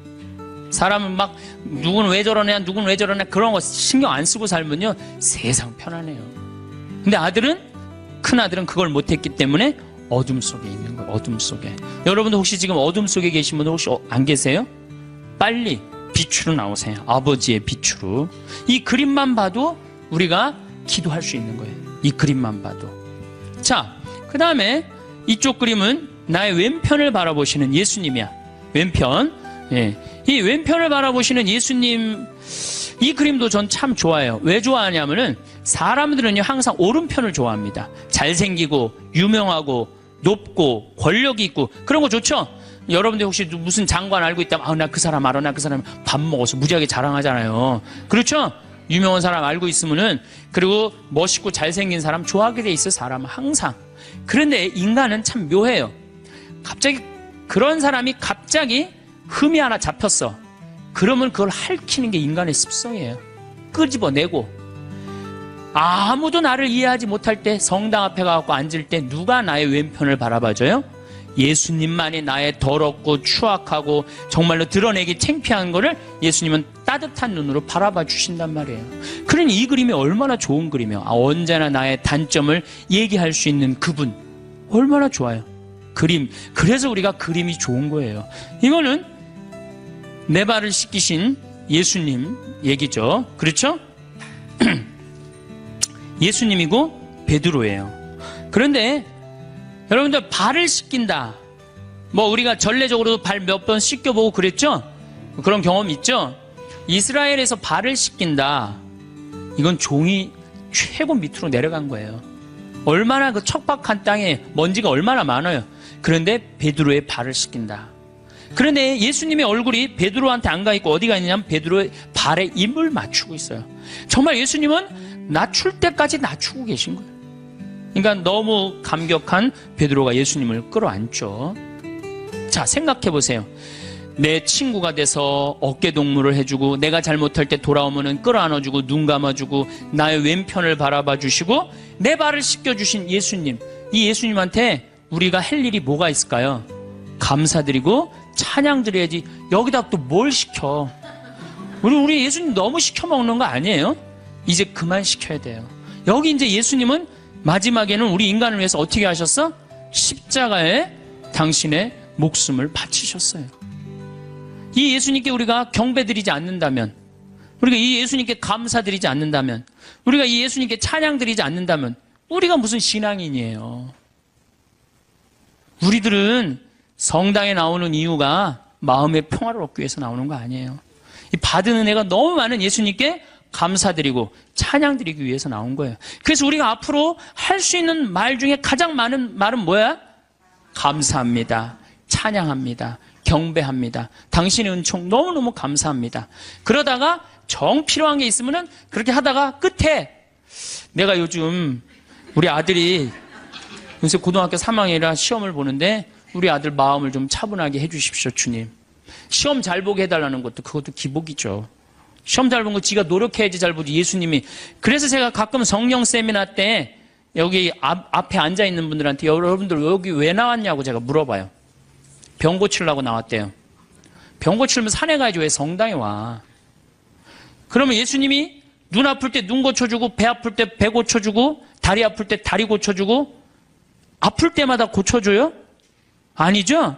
Speaker 1: 사람은 막 누구는 왜 저러냐, 누구는 왜 저러냐 그런 거 신경 안 쓰고 살면요 세상 편안해요. 근데 큰 아들은 그걸 못했기 때문에 어둠 속에 있는 거예요. 어둠 속에. 여러분도 혹시 지금 어둠 속에 계신 분들 혹시 안 계세요? 빨리 빛으로 나오세요. 아버지의 빛으로. 이 그림만 봐도 우리가 기도할 수 있는 거예요. 이 그림만 봐도. 자, 그 다음에 이쪽 그림은 나의 왼편을 바라보시는 예수님이야. 왼편. 예. 이 왼편을 바라보시는 예수님, 이 그림도 전 참 좋아해요. 왜 좋아하냐면은 사람들은요 항상 오른편을 좋아합니다. 잘생기고 유명하고 높고 권력이 있고 그런 거 좋죠? 여러분들 혹시 무슨 장관 알고 있다면 나 그 사람 알아, 나 그 사람 밥 먹어서 무지하게 자랑하잖아요. 그렇죠? 유명한 사람 알고 있으면은 그리고 멋있고 잘생긴 사람 좋아하게 돼 있어. 사람은 항상. 그런데 인간은 참 묘해요. 갑자기 그런 사람이 갑자기 흠이 하나 잡혔어. 그러면 그걸 핥히는 게 인간의 습성이에요. 끄집어내고. 아무도 나를 이해하지 못할 때 성당 앞에 가서 앉을 때 누가 나의 왼편을 바라봐줘요? 예수님만이 나의 더럽고 추악하고 정말로 드러내기 창피한 거를 예수님은 딱 따뜻한 눈으로 바라봐 주신단 말이에요. 그러니 이 그림이 얼마나 좋은 그림이에요. 언제나 나의 단점을 얘기할 수 있는 그분, 얼마나 좋아요. 그림. 그래서 우리가 그림이 좋은 거예요. 이거는 내 발을 씻기신 예수님 얘기죠. 그렇죠? 예수님이고 베드로예요. 그런데 여러분들, 발을 씻긴다, 뭐 우리가 전례적으로 발 몇 번 씻겨보고 그랬죠? 그런 경험 있죠? 이스라엘에서 발을 씻긴다, 이건 종이 최고 밑으로 내려간 거예요. 얼마나 그 척박한 땅에 먼지가 얼마나 많아요. 그런데 베드로의 발을 씻긴다. 그런데 예수님의 얼굴이 베드로한테 안 가 있고 어디가 있냐면 베드로의 발에 입을 맞추고 있어요. 정말 예수님은 낮출 때까지 낮추고 계신 거예요. 그러니까 너무 감격한 베드로가 예수님을 끌어안죠. 자, 생각해 보세요. 내 친구가 돼서 어깨 동무를 해주고, 내가 잘못할 때 돌아오면은 끌어안아주고, 눈 감아주고, 나의 왼편을 바라봐 주시고, 내 발을 씻겨주신 예수님. 이 예수님한테 우리가 할 일이 뭐가 있을까요? 감사드리고 찬양 드려야지. 여기다 또 뭘 시켜? 우리 예수님 너무 시켜 먹는 거 아니에요? 이제 그만 시켜야 돼요. 여기 이제 예수님은 마지막에는 우리 인간을 위해서 어떻게 하셨어? 십자가에 당신의 목숨을 바치셨어요. 이 예수님께 우리가 경배드리지 않는다면, 우리가 이 예수님께 감사드리지 않는다면, 우리가 이 예수님께 찬양드리지 않는다면 우리가 무슨 신앙인이에요? 우리들은 성당에 나오는 이유가 마음의 평화를 얻기 위해서 나오는 거 아니에요. 이 받은 은혜가 너무 많은 예수님께 감사드리고 찬양드리기 위해서 나온 거예요. 그래서 우리가 앞으로 할 수 있는 말 중에 가장 많은 말은 뭐야? 감사합니다. 찬양합니다. 경배합니다. 당신의 은총 너무너무 감사합니다. 그러다가 정 필요한 게 있으면은 그렇게 하다가 끝에, 내가 요즘 우리 아들이 요새 고등학교 3학년이라 시험을 보는데 우리 아들 마음을 좀 차분하게 해주십시오, 주님. 시험 잘 보게 해달라는 것도 그것도 기복이죠. 시험 잘 본 거 지가 노력해야지 잘 보지, 예수님이. 그래서 제가 가끔 성령 세미나 때 여기 앞에 앉아있는 분들한테 여러분들 여기 왜 나왔냐고 제가 물어봐요. 병 고치려고 나왔대요. 병 고치려면 산에 가야지 왜 성당에 와? 그러면 예수님이 눈 아플 때 눈 고쳐주고, 배 아플 때 배 고쳐주고, 다리 아플 때 다리 고쳐주고, 아플 때마다 고쳐줘요? 아니죠?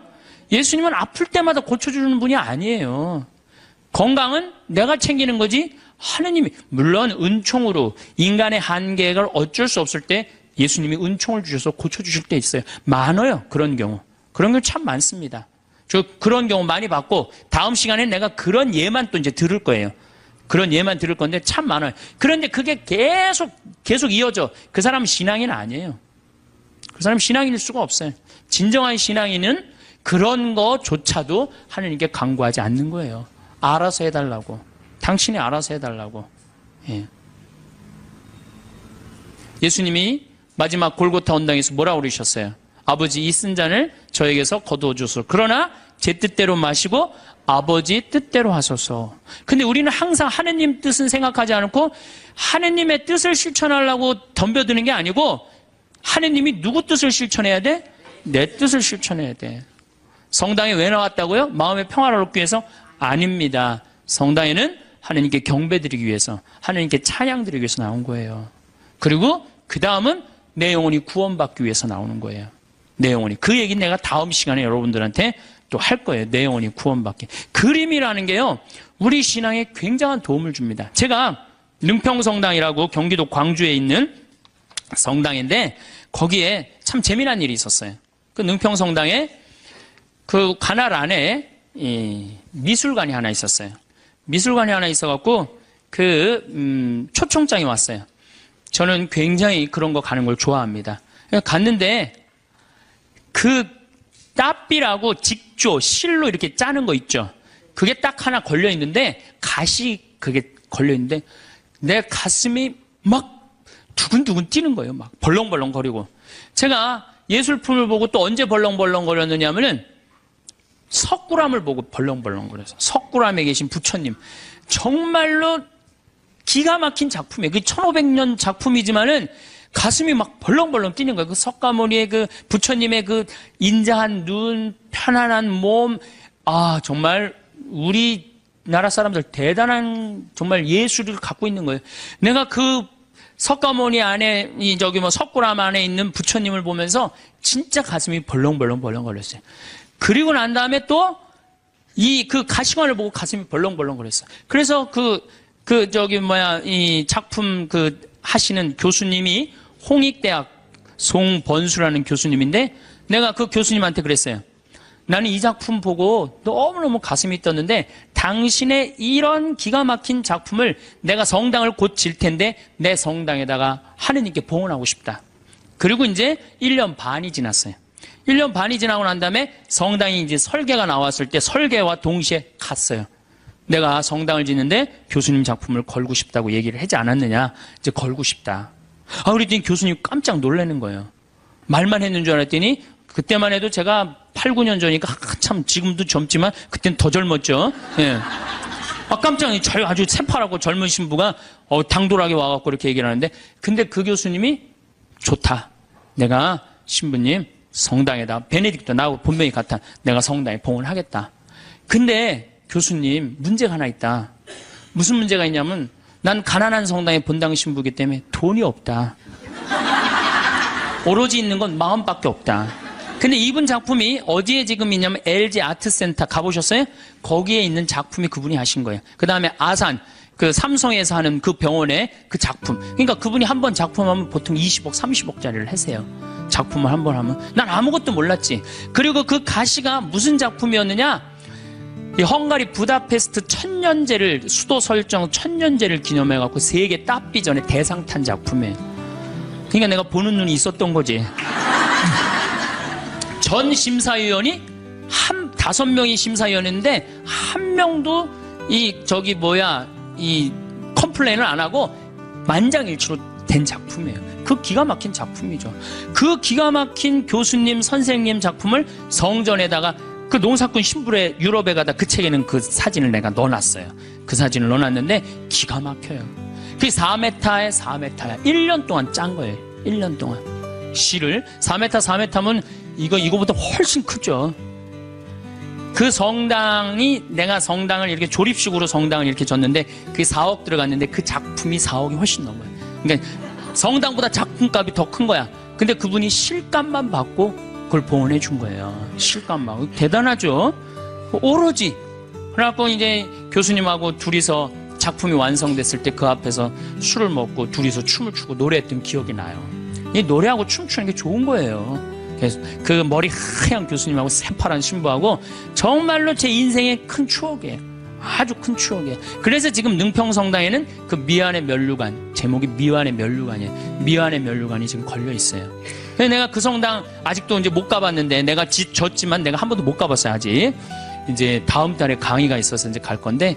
Speaker 1: 예수님은 아플 때마다 고쳐주는 분이 아니에요. 건강은 내가 챙기는 거지, 하느님이, 물론 은총으로 인간의 한계가 어쩔 수 없을 때 예수님이 은총을 주셔서 고쳐주실 때 있어요. 많아요, 그런 경우. 그런 경 참 많습니다. 저 그런 경우 많이 봤고, 다음 시간에 내가 그런 예만 또 이제 들을 거예요. 그런 예만 들을 건데 참 많아요. 그런데 그게 계속 이어져. 그 사람은 신앙인 아니에요. 그 사람은 신앙인일 수가 없어요. 진정한 신앙인은 그런 거조차도 하나님께 간구하지 않는 거예요. 알아서 해달라고. 당신이 알아서 해달라고. 예. 예수님이 마지막 골고타 언당에서 뭐라고 그러셨어요? 아버지, 이 쓴 잔을 저에게서 거두어 주소서. 그러나 제 뜻대로 마시고 아버지 뜻대로 하소서. 근데 우리는 항상 하느님 뜻은 생각하지 않고 하느님의 뜻을 실천하려고 덤벼드는 게 아니고, 하느님이 누구 뜻을 실천해야 돼? 내 뜻을 실천해야 돼. 성당에 왜 나왔다고요? 마음의 평화를 얻기 위해서? 아닙니다. 성당에는 하느님께 경배드리기 위해서, 하느님께 찬양드리기 위해서 나온 거예요. 그리고 그 다음은 내 영혼이 구원받기 위해서 나오는 거예요. 내 영혼이. 그 얘기는 내가 다음 시간에 여러분들한테 또 할 거예요. 내 영혼이 구원받기. 그림이라는 게요, 우리 신앙에 굉장한 도움을 줍니다. 제가 능평성당이라고 경기도 광주에 있는 성당인데, 거기에 참 재미난 일이 있었어요. 그 능평성당에 그 관할 안에 미술관이 하나 있었어요. 미술관이 하나 있어갖고 초청장이 왔어요. 저는 굉장히 그런 거 가는 걸 좋아합니다. 갔는데 그 따삐라고 직조, 실로 이렇게 짜는 거 있죠. 그게 딱 하나 걸려 있는데, 가시 그게 걸려 있는데 내 가슴이 막 두근두근 뛰는 거예요. 막 벌렁벌렁 거리고. 제가 예술품을 보고 또 언제 벌렁벌렁 거렸느냐 하면은 석굴암을 보고 벌렁벌렁 거려서. 석굴암에 계신 부처님. 정말로 기가 막힌 작품이에요. 그 1500년 작품이지만은 가슴이 막 벌렁벌렁 뛰는 거예요. 그 석가모니의 그 부처님의 그 인자한 눈, 편안한 몸, 정말 우리 나라 사람들 대단한 정말 예술을 갖고 있는 거예요. 내가 그 석가모니 안에 석굴암 안에 있는 부처님을 보면서 진짜 가슴이 벌렁벌렁 거렸어요. 그리고 난 다음에 또 그 가시관을 보고 가슴이 벌렁벌렁 거렸어요. 그래서 이 작품 하시는 교수님이 홍익대학 송번수라는 교수님인데, 내가 그 교수님한테 그랬어요. 나는 이 작품 보고 너무너무 가슴이 떴는데, 당신의 이런 기가 막힌 작품을 내가 성당을 곧 질 텐데 내 성당에다가 하느님께 봉헌하고 싶다. 그리고 이제 1년 반이 지났어요. 1년 반이 지나고 난 다음에 성당이 이제 설계가 나왔을 때 설계와 동시에 갔어요. 내가 성당을 짓는데 교수님 작품을 걸고 싶다고 얘기를 하지 않았느냐. 이제 걸고 싶다. 그랬더니 교수님 깜짝 놀라는 거예요. 말만 했는 줄 알았더니, 그때만 해도 제가 8, 9년 전이니까 한참, 지금도 젊지만 그때는 더 젊었죠. 예. 깜짝 아주 새파랗고 젊은 신부가 당돌하게 와갖고 이렇게 얘기를 하는데, 근데 그 교수님이 좋다. 내가 신부님 성당에다, 베네딕토 나하고 본명이 같아. 내가 성당에 봉헌하겠다. 근데 교수님 문제가 하나 있다. 무슨 문제가 있냐면, 난 가난한 성당의 본당 신부이기 때문에 돈이 없다. 오로지 있는 건 마음밖에 없다. 근데 이분 작품이 어디에 지금 있냐면 LG 아트센터 가보셨어요? 거기에 있는 작품이 그분이 하신 거예요. 그 다음에 아산, 삼성에서 하는 그 병원의 그 작품. 그러니까 그분이 한 번 작품하면 보통 20억, 30억짜리를 하세요. 작품을 한 번 하면. 난 아무것도 몰랐지. 그리고 그 가시가 무슨 작품이었느냐? 이 헝가리 부다페스트 천년제를, 수도 설정 천년제를 기념해갖고 세계 따삐전에 대상 탄 작품이에요. 그러니까 내가 보는 눈이 있었던 거지. 전 심사위원이 5명이 심사위원인데 한 명도 이 컴플레인을 안 하고 만장일치로 된 작품이에요. 그 기가 막힌 작품이죠. 그 기가 막힌 교수님, 선생님 작품을 성전에다가, 그 농사꾼 신부의 유럽에 가다 그 책에는 그 사진을 내가 넣어놨어요. 그 사진을 넣어놨는데 기가 막혀요. 그게 4m에 4m야. 1년 동안 짠 거예요. 1년 동안. 시를 4m면 이거보다 훨씬 크죠. 그 성당이, 내가 성당을 이렇게 조립식으로 성당을 이렇게 졌는데 그게 4억 들어갔는데 그 작품이 4억이 훨씬 넘어요. 그러니까 성당보다 작품값이 더 큰 거야. 근데 그분이 실값만 받고 그걸 봉헌해 준 거예요. 실감막. 대단하죠? 오로지. 그래갖고 이제 교수님하고 둘이서 작품이 완성됐을 때 그 앞에서 술을 먹고 둘이서 춤을 추고 노래했던 기억이 나요. 이 노래하고 춤추는 게 좋은 거예요. 그래서 그 머리 하얀 교수님하고 새파란 신부하고 정말로 제 인생의 큰 추억이에요. 아주 큰 추억이에요. 그래서 지금 능평성당에는 그 미안의 면류관, 제목이 미안의 면류관이에요. 미안의 면류관이 지금 걸려 있어요. 그래서 내가 그 성당 아직도 이제 못 가봤는데, 내가 졌지만 내가 한 번도 못 가봤어요, 아직. 이제 다음 달에 강의가 있어서 이제 갈 건데,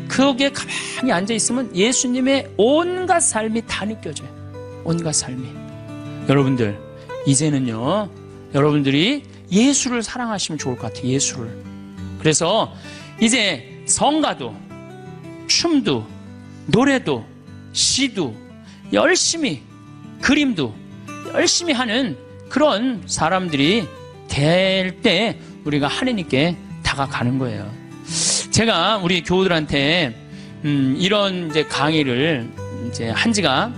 Speaker 1: 거기에 가만히 앉아 있으면 예수님의 온갖 삶이 다 느껴져요. 온갖 삶이. 여러분들, 이제는요, 여러분들이 예수를 사랑하시면 좋을 것 같아요. 예수를. 그래서 이제 성가도, 춤도, 노래도, 시도 열심히, 그림도 열심히 하는 그런 사람들이 될 때 우리가 하느님께 다가가는 거예요. 제가 우리 교우들한테 이런 이제 강의를 이제 한 지가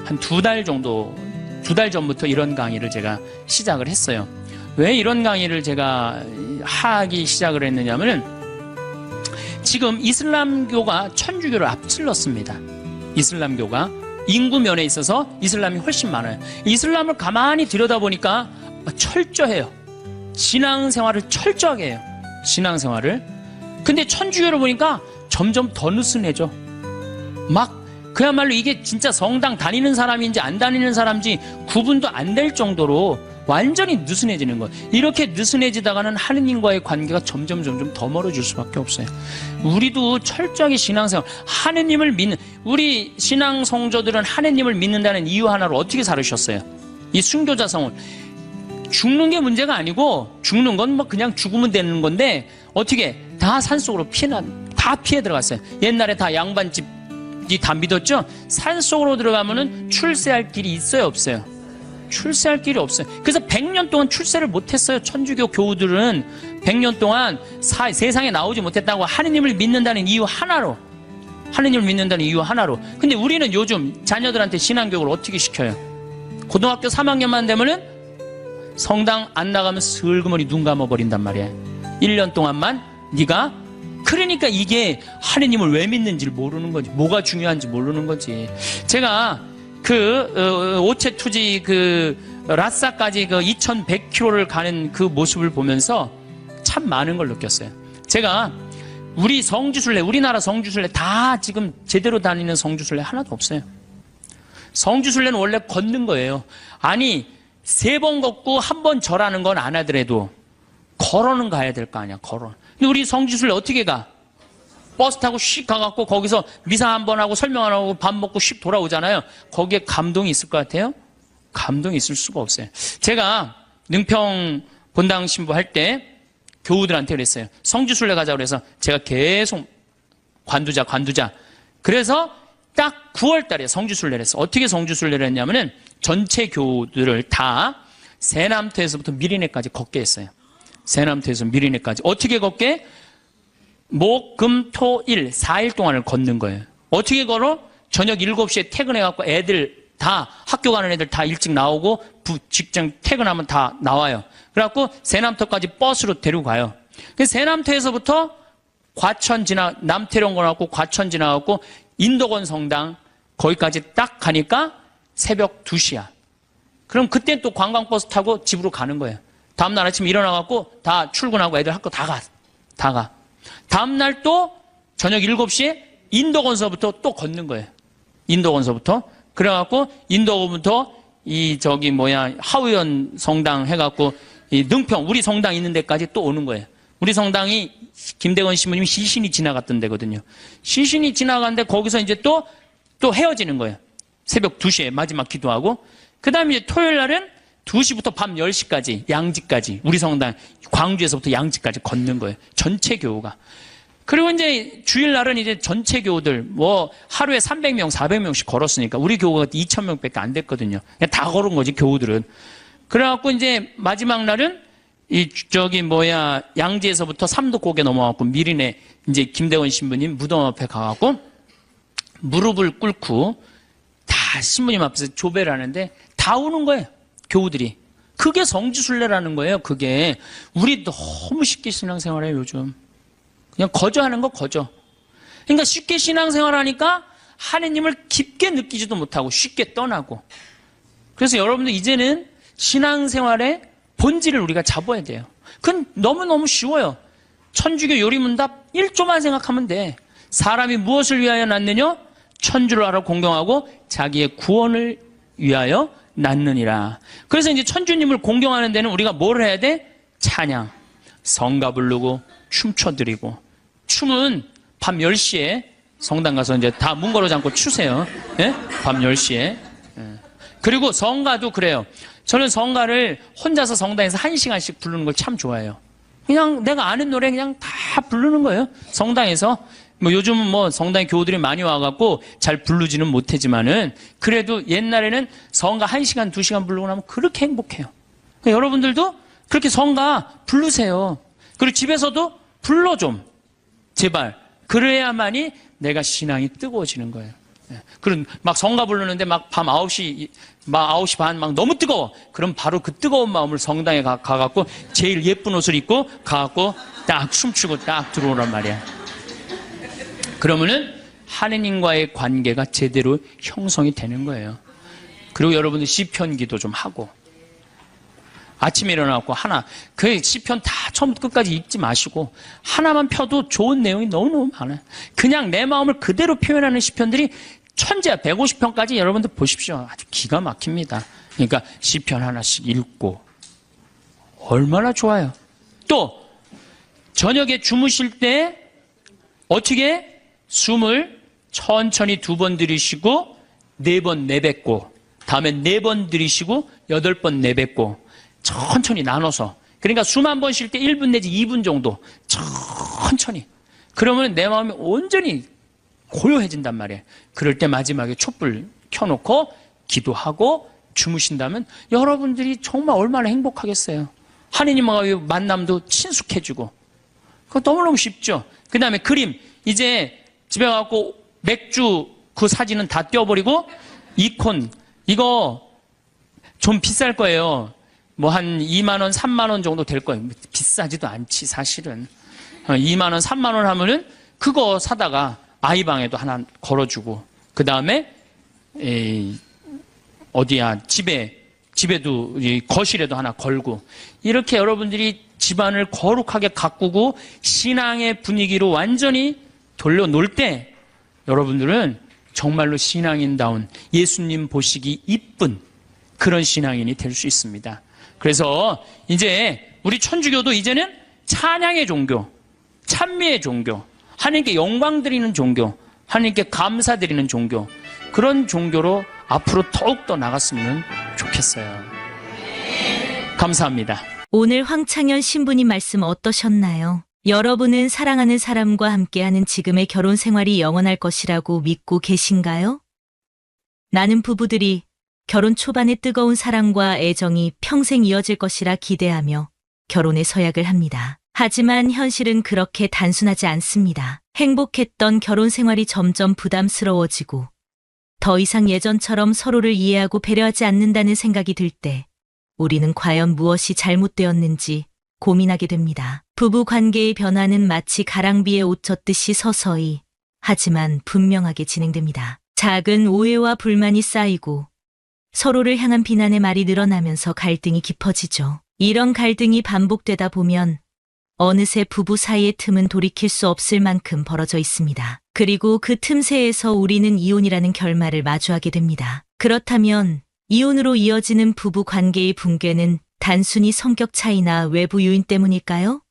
Speaker 1: 한 2달 정도, 2달 전부터 이런 강의를 제가 시작을 했어요. 왜 이런 강의를 제가 하기 시작을 했느냐면은, 지금 이슬람교가 천주교를 앞질렀습니다. 이슬람교가 인구 면에 있어서 이슬람이 훨씬 많아요. 이슬람을 가만히 들여다보니까 철저해요. 신앙생활을 철저하게 해요. 신앙생활을. 근데 천주교를 보니까 점점 더 느슨해져. 막 그야말로 이게 진짜 성당 다니는 사람인지 안 다니는 사람인지 구분도 안 될 정도로 완전히 느슨해지는 거예요. 이렇게 느슨해지다가는 하느님과의 관계가 점점 더 멀어질 수밖에 없어요. 우리도 철저하게 신앙생활, 하느님을 믿는, 우리 신앙 성도들은 하느님을 믿는다는 이유 하나로 어떻게 살으셨어요? 이 순교자성을. 죽는 게 문제가 아니고, 죽는 건 뭐 그냥 죽으면 되는 건데, 어떻게 다 산속으로 다 피해 들어갔어요. 옛날에 다 양반집이 다 믿었죠? 산속으로 들어가면은 출세할 길이 있어요, 없어요? 출세할 길이 없어요. 그래서 100년 동안 출세를 못했어요. 천주교 교우들은 100년 동안 세상에 나오지 못했다고 하느님을 믿는다는 이유 하나로. 하느님을 믿는다는 이유 하나로. 근데 우리는 요즘 자녀들한테 신앙교육을 어떻게 시켜요? 고등학교 3학년만 되면은 성당 안 나가면 슬그머니 눈 감아버린단 말이야. 1년 동안만 네가. 그러니까 이게 하느님을 왜 믿는지를 모르는 거지. 뭐가 중요한지 모르는 거지. 제가 오체 투지 라싸까지 2100km를 가는 그 모습을 보면서 참 많은 걸 느꼈어요. 제가 우리나라 성주순례 다 지금 제대로 다니는 성주순례 하나도 없어요. 성주순례는 원래 걷는 거예요. 아니 3번 걷고 1번 절하는 건 안 하더라도 걸어는 가야 될 거 아니야. 걸어. 근데 우리 성주순례 어떻게 가? 버스 타고 씩 가갖고 거기서 미사 한번 하고 설명 안 하고 밥 먹고 씩 돌아오잖아요. 거기에 감동이 있을 것 같아요? 감동이 있을 수가 없어요. 제가 능평 본당 신부 할 때 교우들한테 그랬어요. 성주순례 가자고 그래서 제가 계속 관두자. 그래서 딱 9월 달에 성주순례를 했어. 어떻게 성주순례를 했냐면은 전체 교우들을 다 세남터에서부터 미리네까지 걷게 했어요. 세남터에서 미리네까지. 어떻게 걷게? 목, 금, 토, 일 4일 동안을 걷는 거예요. 어떻게 걸어? 저녁 7시에 퇴근해갖고 애들 다 학교 가는 애들 다 일찍 나오고 직장 퇴근하면 다 나와요. 그래갖고 세남터까지 버스로 데리고 가요. 세남터에서부터 남태령 가갖고 과천 지나갖고 인도건 성당 거기까지 딱 가니까 새벽 2시야. 그럼 그때 또 관광버스 타고 집으로 가는 거예요. 다음날 아침 일어나갖고 다 출근하고 애들 학교 다 가. 다음날 또 저녁 7시에 인도건서부터 또 걷는 거예요. 인도건서부터. 그래갖고 인도건부터 하우연 성당 해갖고 이 능평 우리 성당 있는 데까지 또 오는 거예요. 우리 성당이 김대건 신부님이 시신이 지나갔던 데거든요. 시신이 지나갔는데 거기서 이제 또 헤어지는 거예요. 새벽 2시에 마지막 기도하고. 그 다음에 이제 토요일 날은 2시부터 밤 10시까지 양지까지 우리 성당 광주에서부터 양지까지 걷는 거예요. 전체 교우가. 그리고 이제 주일날은 이제 전체 교우들 하루에 300명, 400명씩 걸었으니까 우리 교우가 2,000명밖에 안 됐거든요. 그냥 다 걸은 거지 교우들은. 그래갖고 이제 마지막 날은 양지에서부터 삼도고개 넘어가고 미리네 이제 김대원 신부님 무덤 앞에 가갖고 무릎을 꿇고 다 신부님 앞에서 조배를 하는데 다 우는 거예요. 교우들이. 그게 성주순례라는 거예요. 그게. 우리 너무 쉽게 신앙생활해요 요즘. 그냥 거저하는 거 거저. 그러니까 쉽게 신앙생활하니까 하느님을 깊게 느끼지도 못하고 쉽게 떠나고. 그래서 여러분들 이제는 신앙생활의 본질을 우리가 잡아야 돼요. 그건 너무너무 쉬워요. 천주교 요리문답 1조만 생각하면 돼. 사람이 무엇을 위하여 낳느냐? 천주를 알아 공경하고 자기의 구원을 위하여 낳느니라. 그래서 이제 천주님을 공경하는 데는 우리가 뭘 해야 돼? 찬양, 성가 부르고 춤춰드리고. 춤은 밤 10시에 성당 가서 이제 다 문걸어 잠고 추세요. 예? 밤 10시에. 예. 그리고 성가도 그래요. 저는 성가를 혼자서 성당에서 1시간씩 부르는 걸 참 좋아해요. 그냥 내가 아는 노래 그냥 다 부르는 거예요. 성당에서. 요즘은 성당에 교우들이 많이 와갖고 잘 부르지는 못하지만은 그래도 옛날에는 성가 1시간, 2시간 부르고 나면 그렇게 행복해요. 그러니까 여러분들도 그렇게 성가 부르세요. 그리고 집에서도 불러 좀. 제발. 그래야만이 내가 신앙이 뜨거워지는 거예요. 그럼 막 성가 부르는데 막 밤 9시 반 막 너무 뜨거워. 그럼 바로 그 뜨거운 마음을 성당에 가갖고 제일 예쁜 옷을 입고 가갖고 딱 춤추고 딱 들어오란 말이야. 그러면은 하느님과의 관계가 제대로 형성이 되는 거예요. 그리고 여러분들 시편 기도 좀 하고 아침에 일어나고 그 시편 다 처음부터 끝까지 읽지 마시고 하나만 펴도 좋은 내용이 너무너무 많아요. 그냥 내 마음을 그대로 표현하는 시편들이 천재야. 150편까지 여러분들 보십시오. 아주 기가 막힙니다. 그러니까 시편 하나씩 읽고 얼마나 좋아요. 또 저녁에 주무실 때 어떻게 숨을 천천히 2번 들이쉬고 4번 내뱉고 다음에 4번 들이쉬고 8번 내뱉고 천천히 나눠서. 그러니까 숨 한 번 쉴 때 1분 내지 2분 정도 천천히. 그러면 내 마음이 온전히 고요해진단 말이에요. 그럴 때 마지막에 촛불 켜놓고 기도하고 주무신다면 여러분들이 정말 얼마나 행복하겠어요. 하느님과의 만남도 친숙해지고. 그거 너무너무 쉽죠. 그 다음에 그림. 이제 집에 가고 맥주 그 사진은 다 떼어버리고 이콘. 이거 좀 비쌀 거예요. 뭐 한 2만 원, 3만 원 정도 될 거예요. 비싸지도 않지 사실은. 2만 원, 3만 원 하면은 그거 사다가 아이 방에도 하나 걸어주고, 그 다음에 어디야 집에도 거실에도 하나 걸고, 이렇게 여러분들이 집안을 거룩하게 가꾸고 신앙의 분위기로 완전히 돌려놓을 때 여러분들은 정말로 신앙인다운, 예수님 보시기 이쁜 그런 신앙인이 될 수 있습니다. 그래서 이제 우리 천주교도 이제는 찬양의 종교, 찬미의 종교, 하나님께 영광 드리는 종교, 하나님께 감사드리는 종교, 그런 종교로 앞으로 더욱더 나갔으면 좋겠어요. 감사합니다.
Speaker 3: 오늘 황창현 신부님 말씀 어떠셨나요? 여러분은 사랑하는 사람과 함께하는 지금의 결혼 생활이 영원할 것이라고 믿고 계신가요? 나는 부부들이 결혼 초반의 뜨거운 사랑과 애정이 평생 이어질 것이라 기대하며 결혼에 서약을 합니다. 하지만 현실은 그렇게 단순하지 않습니다. 행복했던 결혼 생활이 점점 부담스러워지고 더 이상 예전처럼 서로를 이해하고 배려하지 않는다는 생각이 들 때 우리는 과연 무엇이 잘못되었는지 고민하게 됩니다. 부부 관계의 변화는 마치 가랑비에 옷 젖듯이 서서히, 하지만 분명하게 진행됩니다. 작은 오해와 불만이 쌓이고 서로를 향한 비난의 말이 늘어나면서 갈등이 깊어지죠. 이런 갈등이 반복되다 보면 어느새 부부 사이의 틈은 돌이킬 수 없을 만큼 벌어져 있습니다. 그리고 그 틈새에서 우리는 이혼이라는 결말을 마주하게 됩니다. 그렇다면 이혼으로 이어지는 부부 관계의 붕괴는 단순히 성격 차이나 외부 요인 때문일까요?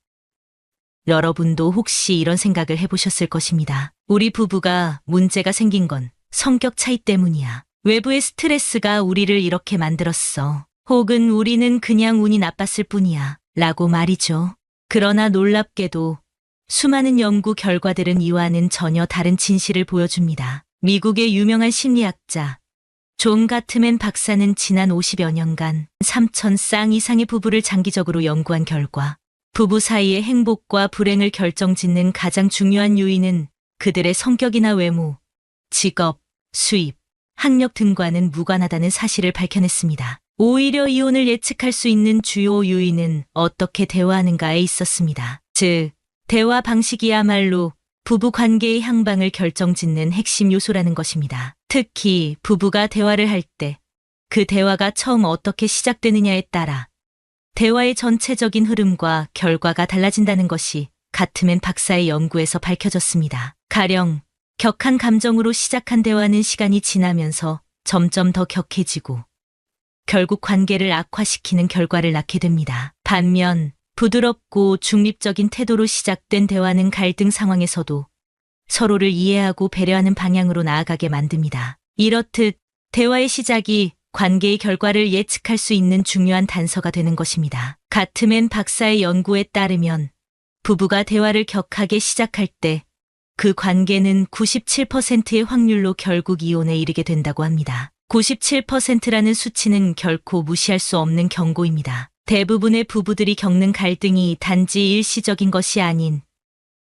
Speaker 3: 여러분도 혹시 이런 생각을 해보셨을 것입니다. 우리 부부가 문제가 생긴 건 성격 차이 때문이야. 외부의 스트레스가 우리를 이렇게 만들었어. 혹은 우리는 그냥 운이 나빴을 뿐이야. 라고 말이죠. 그러나 놀랍게도 수많은 연구 결과들은 이와는 전혀 다른 진실을 보여줍니다. 미국의 유명한 심리학자 존 가트맨 박사는 지난 50여 년간 3,000쌍 이상의 부부를 장기적으로 연구한 결과 부부 사이의 행복과 불행을 결정짓는 가장 중요한 요인은 그들의 성격이나 외모, 직업, 수입, 학력 등과는 무관하다는 사실을 밝혀냈습니다. 오히려 이혼을 예측할 수 있는 주요 요인은 어떻게 대화하는가에 있었습니다. 즉, 대화 방식이야말로 부부 관계의 향방을 결정짓는 핵심 요소라는 것입니다. 특히 부부가 대화를 할 때 그 대화가 처음 어떻게 시작되느냐에 따라 대화의 전체적인 흐름과 결과가 달라진다는 것이 가트맨 박사의 연구에서 밝혀졌습니다. 가령 격한 감정으로 시작한 대화는 시간이 지나면서 점점 더 격해지고 결국 관계를 악화시키는 결과를 낳게 됩니다. 반면 부드럽고 중립적인 태도로 시작된 대화는 갈등 상황에서도 서로를 이해하고 배려하는 방향으로 나아가게 만듭니다. 이렇듯 대화의 시작이 관계의 결과를 예측할 수 있는 중요한 단서가 되는 것입니다. 가트맨 박사의 연구에 따르면 부부가 대화를 격하게 시작할 때 그 관계는 97%의 확률로 결국 이혼에 이르게 된다고 합니다. 97%라는 수치는 결코 무시할 수 없는 경고입니다. 대부분의 부부들이 겪는 갈등이 단지 일시적인 것이 아닌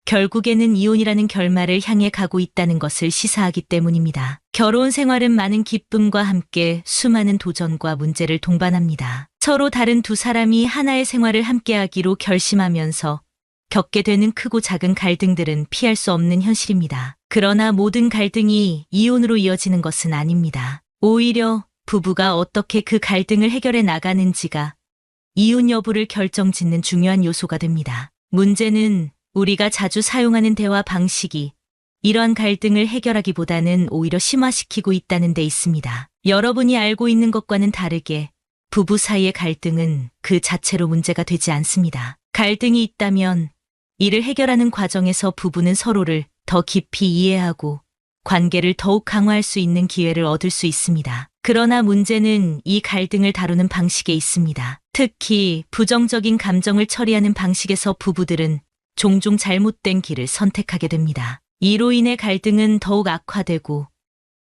Speaker 3: 결국에는 이혼이라는 결말을 향해 가고 있다는 것을 시사하기 때문입니다. 결혼 생활은 많은 기쁨과 함께 수많은 도전과 문제를 동반합니다. 서로 다른 두 사람이 하나의 생활을 함께하기로 결심하면서 겪게 되는 크고 작은 갈등들은 피할 수 없는 현실입니다. 그러나 모든 갈등이 이혼으로 이어지는 것은 아닙니다. 오히려 부부가 어떻게 그 갈등을 해결해 나가는지가 이혼 여부를 결정짓는 중요한 요소가 됩니다. 문제는 우리가 자주 사용하는 대화 방식이 이러한 갈등을 해결하기보다는 오히려 심화시키고 있다는 데 있습니다. 여러분이 알고 있는 것과는 다르게 부부 사이의 갈등은 그 자체로 문제가 되지 않습니다. 갈등이 있다면 이를 해결하는 과정에서 부부는 서로를 더 깊이 이해하고 관계를 더욱 강화할 수 있는 기회를 얻을 수 있습니다. 그러나 문제는 이 갈등을 다루는 방식에 있습니다. 특히 부정적인 감정을 처리하는 방식에서 부부들은 종종 잘못된 길을 선택하게 됩니다. 이로 인해 갈등은 더욱 악화되고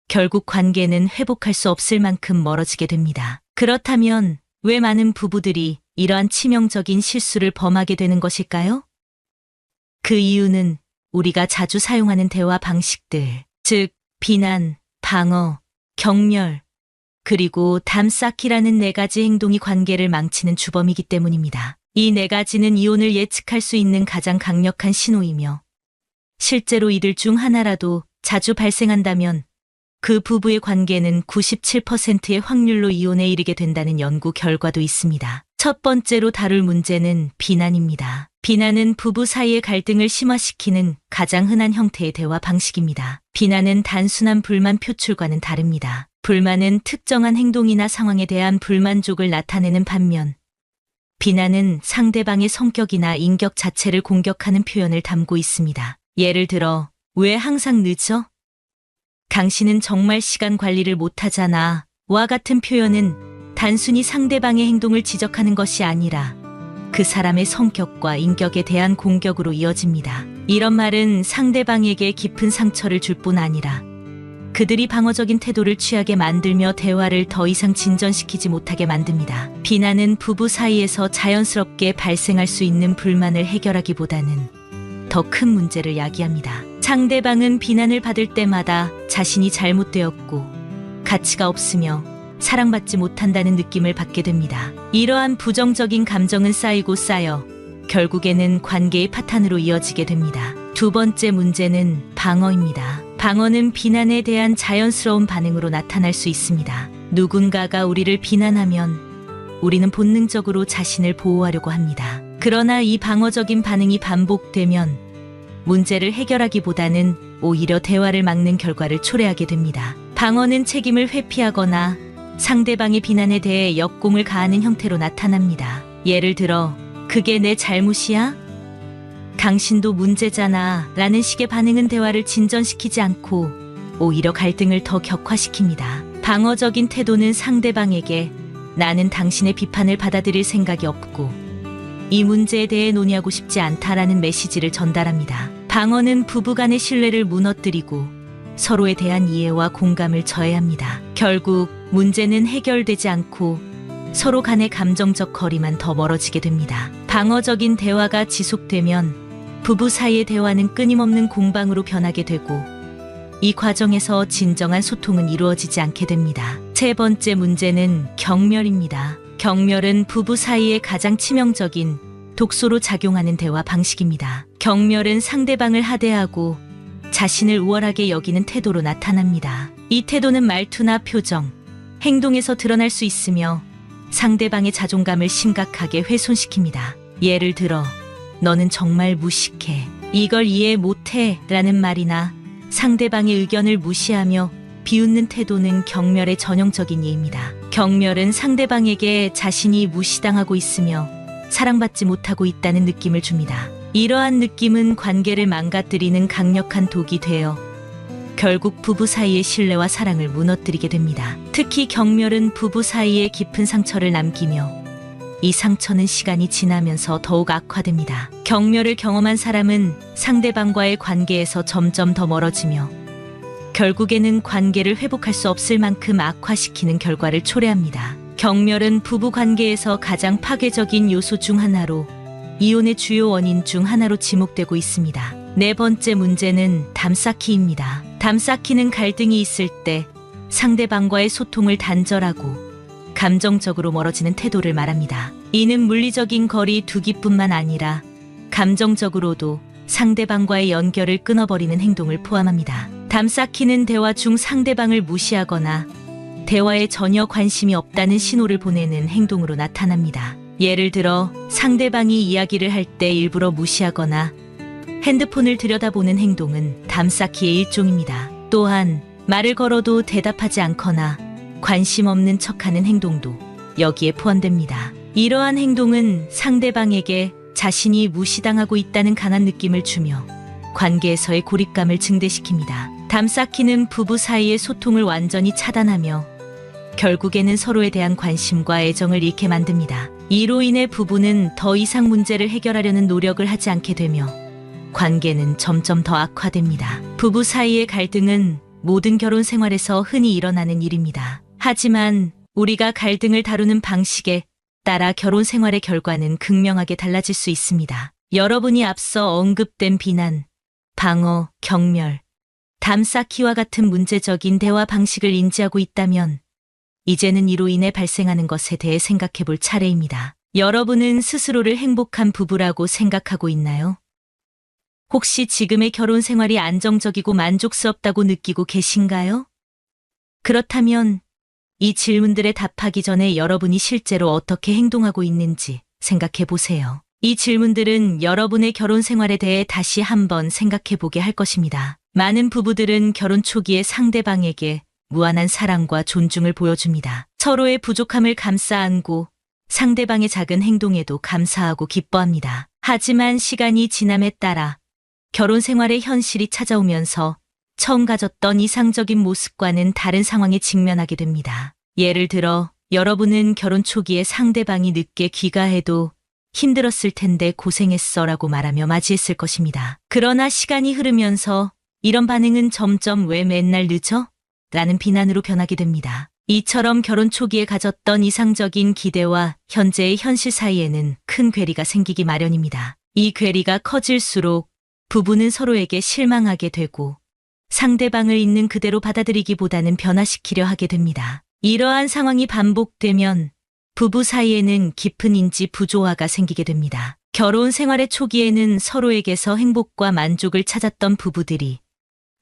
Speaker 3: 결국 관계는 회복할 수 없을 만큼 멀어지게 됩니다. 그렇다면 왜 많은 부부들이 이러한 치명적인 실수를 범하게 되는 것일까요? 그 이유는 우리가 자주 사용하는 대화 방식들, 즉, 비난, 방어, 경멸, 그리고 담쌓기라는 네 가지 행동이 관계를 망치는 주범이기 때문입니다. 이 네 가지는 이혼을 예측할 수 있는 가장 강력한 신호이며, 실제로 이들 중 하나라도 자주 발생한다면 그 부부의 관계는 97%의 확률로 이혼에 이르게 된다는 연구 결과도 있습니다. 첫 번째로 다룰 문제는 비난입니다. 비난은 부부 사이의 갈등을 심화시키는 가장 흔한 형태의 대화 방식입니다. 비난은 단순한 불만 표출과는 다릅니다. 불만은 특정한 행동이나 상황에 대한 불만족을 나타내는 반면, 비난은 상대방의 성격이나 인격 자체를 공격하는 표현을 담고 있습니다. 예를 들어, 왜 항상 늦어? 당신은 정말 시간 관리를 못하잖아. 와 같은 표현은 단순히 상대방의 행동을 지적하는 것이 아니라 그 사람의 성격과 인격에 대한 공격으로 이어집니다. 이런 말은 상대방에게 깊은 상처를 줄 뿐 아니라 그들이 방어적인 태도를 취하게 만들며 대화를 더 이상 진전시키지 못하게 만듭니다. 비난은 부부 사이에서 자연스럽게 발생할 수 있는 불만을 해결하기보다는 더 큰 문제를 야기합니다. 상대방은 비난을 받을 때마다 자신이 잘못되었고 가치가 없으며 사랑받지 못한다는 느낌을 받게 됩니다. 이러한 부정적인 감정은 쌓이고 쌓여 결국에는 관계의 파탄으로 이어지게 됩니다. 두 번째 문제는 방어입니다. 방어는 비난에 대한 자연스러운 반응으로 나타날 수 있습니다. 누군가가 우리를 비난하면 우리는 본능적으로 자신을 보호하려고 합니다. 그러나 이 방어적인 반응이 반복되면 문제를 해결하기보다는 오히려 대화를 막는 결과를 초래하게 됩니다. 방어는 책임을 회피하거나 상대방의 비난에 대해 역공을 가하는 형태로 나타납니다. 예를 들어, 그게 내 잘못이야? 당신도 문제잖아 라는 식의 반응은 대화를 진전시키지 않고 오히려 갈등을 더 격화시킵니다. 방어적인 태도는 상대방에게 나는 당신의 비판을 받아들일 생각이 없고 이 문제에 대해 논의하고 싶지 않다라는 메시지를 전달합니다. 방어는 부부간의 신뢰를 무너뜨리고 서로에 대한 이해와 공감을 저해합니다. 결국 문제는 해결되지 않고 서로 간의 감정적 거리만 더 멀어지게 됩니다. 방어적인 대화가 지속되면 부부 사이의 대화는 끊임없는 공방으로 변하게 되고 이 과정에서 진정한 소통은 이루어지지 않게 됩니다. 세 번째 문제는 경멸입니다. 경멸은 부부 사이의 가장 치명적인 독소로 작용하는 대화 방식입니다. 경멸은 상대방을 하대하고 자신을 우월하게 여기는 태도로 나타납니다. 이 태도는 말투나 표정, 행동에서 드러날 수 있으며 상대방의 자존감을 심각하게 훼손시킵니다. 예를 들어, 너는 정말 무식해. 이걸 이해 못해. 라는 말이나 상대방의 의견을 무시하며 비웃는 태도는 경멸의 전형적인 예입니다. 경멸은 상대방에게 자신이 무시당하고 있으며 사랑받지 못하고 있다는 느낌을 줍니다. 이러한 느낌은 관계를 망가뜨리는 강력한 독이 되어 결국 부부 사이의 신뢰와 사랑을 무너뜨리게 됩니다. 특히 경멸은 부부 사이에 깊은 상처를 남기며 이 상처는 시간이 지나면서 더욱 악화됩니다. 경멸을 경험한 사람은 상대방과의 관계에서 점점 더 멀어지며 결국에는 관계를 회복할 수 없을 만큼 악화시키는 결과를 초래합니다. 경멸은 부부 관계에서 가장 파괴적인 요소 중 하나로 이혼의 주요 원인 중 하나로 지목되고 있습니다. 네 번째 문제는 담쌓기입니다. 담쌓기는 갈등이 있을 때 상대방과의 소통을 단절하고 감정적으로 멀어지는 태도를 말합니다. 이는 물리적인 거리 두기뿐만 아니라 감정적으로도 상대방과의 연결을 끊어버리는 행동을 포함합니다. 담쌓기는 대화 중 상대방을 무시하거나 대화에 전혀 관심이 없다는 신호를 보내는 행동으로 나타납니다. 예를 들어 상대방이 이야기를 할 때 일부러 무시하거나 핸드폰을 들여다보는 행동은 담쌓기의 일종입니다. 또한 말을 걸어도 대답하지 않거나 관심 없는 척하는 행동도 여기에 포함됩니다. 이러한 행동은 상대방에게 자신이 무시당하고 있다는 강한 느낌을 주며 관계에서의 고립감을 증대시킵니다. 담쌓기는 부부 사이의 소통을 완전히 차단하며 결국에는 서로에 대한 관심과 애정을 잃게 만듭니다. 이로 인해 부부는 더 이상 문제를 해결하려는 노력을 하지 않게 되며 관계는 점점 더 악화됩니다. 부부 사이의 갈등은 모든 결혼 생활에서 흔히 일어나는 일입니다. 하지만 우리가 갈등을 다루는 방식에 따라 결혼 생활의 결과는 극명하게 달라질 수 있습니다. 여러분이 앞서 언급된 비난, 방어, 경멸, 담쌓기와 같은 문제적인 대화 방식을 인지하고 있다면 이제는 이로 인해 발생하는 것에 대해 생각해 볼 차례입니다. 여러분은 스스로를 행복한 부부라고 생각하고 있나요? 혹시 지금의 결혼 생활이 안정적이고 만족스럽다고 느끼고 계신가요? 그렇다면 이 질문들에 답하기 전에 여러분이 실제로 어떻게 행동하고 있는지 생각해 보세요. 이 질문들은 여러분의 결혼 생활에 대해 다시 한번 생각해 보게 할 것입니다. 많은 부부들은 결혼 초기에 상대방에게 무한한 사랑과 존중을 보여줍니다. 서로의 부족함을 감싸 안고 상대방의 작은 행동에도 감사하고 기뻐합니다. 하지만 시간이 지남에 따라 결혼 생활의 현실이 찾아오면서 처음 가졌던 이상적인 모습과는 다른 상황에 직면하게 됩니다. 예를 들어 여러분은 결혼 초기에 상대방이 늦게 귀가해도 힘들었을 텐데 고생했어 라고 말하며 맞이했을 것입니다. 그러나 시간이 흐르면서 이런 반응은 점점 왜 맨날 늦어? 라는 비난으로 변하게 됩니다. 이처럼 결혼 초기에 가졌던 이상적인 기대와 현재의 현실 사이에는 큰 괴리가 생기기 마련입니다. 이 괴리가 커질수록 부부는 서로에게 실망하게 되고 상대방을 있는 그대로 받아들이기보다는 변화시키려 하게 됩니다. 이러한 상황이 반복되면 부부 사이에는 깊은 인지 부조화가 생기게 됩니다. 결혼 생활의 초기에는 서로에게서 행복과 만족을 찾았던 부부들이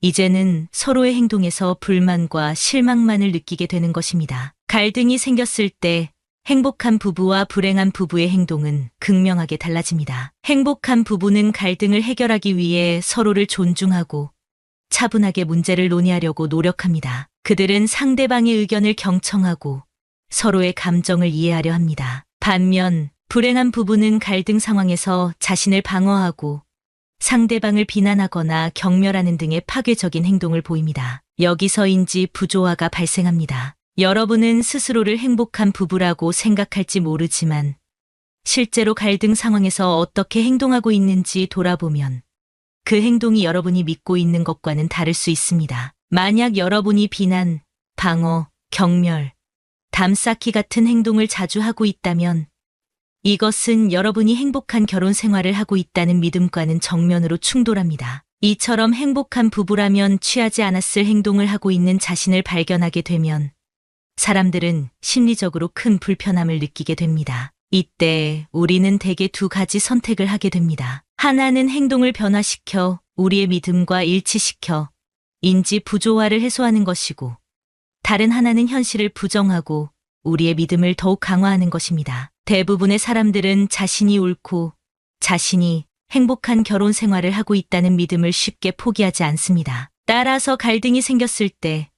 Speaker 3: 이제는 서로의 행동에서 불만과 실망만을 느끼게 되는 것입니다. 갈등이 생겼을 때 행복한 부부와 불행한 부부의 행동은 극명하게 달라집니다. 행복한 부부는 갈등을 해결하기 위해 서로를 존중하고 차분하게 문제를 논의하려고 노력합니다. 그들은 상대방의 의견을 경청하고 서로의 감정을 이해하려 합니다. 반면 불행한 부부는 갈등 상황에서 자신을 방어하고 상대방을 비난하거나 경멸하는 등의 파괴적인 행동을 보입니다. 여기서인지 부조화가 발생합니다. 여러분은 스스로를 행복한 부부라고 생각할지 모르지만 실제로 갈등 상황에서 어떻게 행동하고 있는지 돌아보면 그 행동이 여러분이 믿고 있는 것과는 다를 수 있습니다. 만약 여러분이 비난, 방어, 경멸, 담쌓기 같은 행동을 자주 하고 있다면 이것은 여러분이 행복한 결혼 생활을 하고 있다는 믿음과는 정면으로 충돌합니다. 이처럼 행복한 부부라면 취하지 않았을 행동을 하고 있는 자신을 발견하게 되면 사람들은 심리적으로 큰 불편함을 느끼게 됩니다. 이때 우리는 대개 두 가지 선택을 하게 됩니다. 하나는 행동을 변화시켜 우리의 믿음과 일치시켜 인지 부조화를 해소하는 것이고 다른 하나는 현실을 부정하고 우리의 믿음을 더욱 강화하는 것입니다. 대부분의 사람들은 자신이 옳고 자신이 행복한 결혼 생활을 하고 있다는 믿음을 쉽게 포기하지 않습니다. 따라서 갈등이 생겼을 때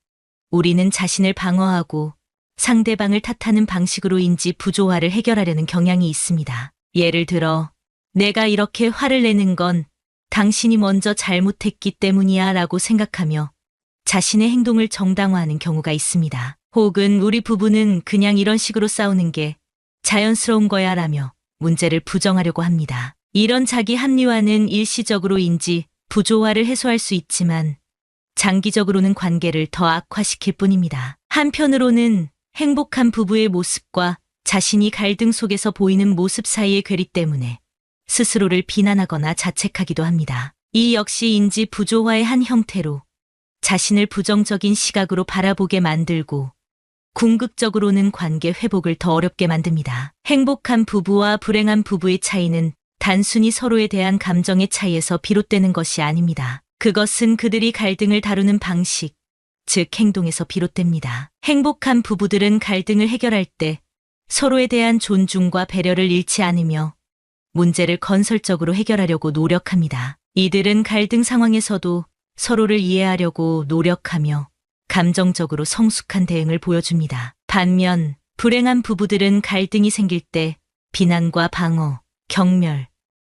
Speaker 3: 우리는 자신을 방어하고 상대방을 탓하는 방식으로 인지 부조화를 해결하려는 경향이 있습니다. 예를 들어 내가 이렇게 화를 내는 건 당신이 먼저 잘못했기 때문이야 라고 생각하며 자신의 행동을 정당화하는 경우가 있습니다. 혹은 우리 부부는 그냥 이런 식으로 싸우는 게 자연스러운 거야 라며 문제를 부정하려고 합니다. 이런 자기 합리화는 일시적으로 인지 부조화를 해소할 수 있지만 장기적으로는 관계를 더 악화시킬 뿐입니다. 한편으로는 행복한 부부의 모습과 자신이 갈등 속에서 보이는 모습 사이의 괴리 때문에 스스로를 비난하거나 자책하기도 합니다. 이 역시 인지 부조화의 한 형태로 자신을 부정적인 시각으로 바라보게 만들고 궁극적으로는 관계 회복을 더 어렵게 만듭니다. 행복한 부부와 불행한 부부의 차이는 단순히 서로에 대한 감정의 차이에서 비롯되는 것이 아닙니다. 그것은 그들이 갈등을 다루는 방식, 즉 행동에서 비롯됩니다. 행복한 부부들은 갈등을 해결할 때 서로에 대한 존중과 배려를 잃지 않으며 문제를 건설적으로 해결하려고 노력합니다. 이들은 갈등 상황에서도 서로를 이해하려고 노력하며 감정적으로 성숙한 대응을 보여줍니다. 반면 불행한 부부들은 갈등이 생길 때 비난과 방어, 경멸,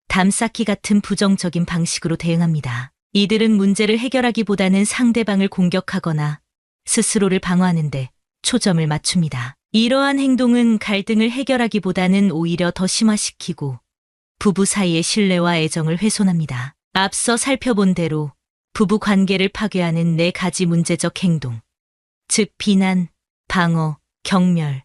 Speaker 3: 담쌓기 같은 부정적인 방식으로 대응합니다. 이들은 문제를 해결하기보다는 상대방을 공격하거나 스스로를 방어하는데 초점을 맞춥니다. 이러한 행동은 갈등을 해결하기보다는 오히려 더 심화시키고 부부 사이의 신뢰와 애정을 훼손합니다. 앞서 살펴본 대로 부부 관계를 파괴하는 네 가지 문제적 행동, 즉 비난, 방어, 경멸,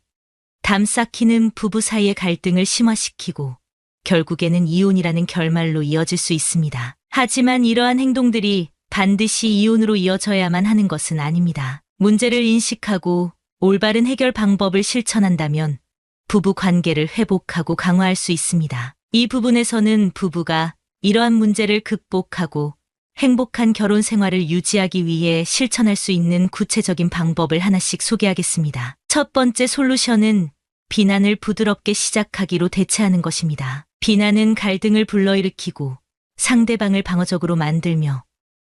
Speaker 3: 담쌓기는 부부 사이의 갈등을 심화시키고 결국에는 이혼이라는 결말로 이어질 수 있습니다. 하지만 이러한 행동들이 반드시 이혼으로 이어져야만 하는 것은 아닙니다. 문제를 인식하고 올바른 해결 방법을 실천한다면 부부 관계를 회복하고 강화할 수 있습니다. 이 부분에서는 부부가 이러한 문제를 극복하고 행복한 결혼 생활을 유지하기 위해 실천할 수 있는 구체적인 방법을 하나씩 소개하겠습니다. 첫 번째 솔루션은 비난을 부드럽게 시작하기로 대체하는 것입니다. 비난은 갈등을 불러일으키고 상대방을 방어적으로 만들며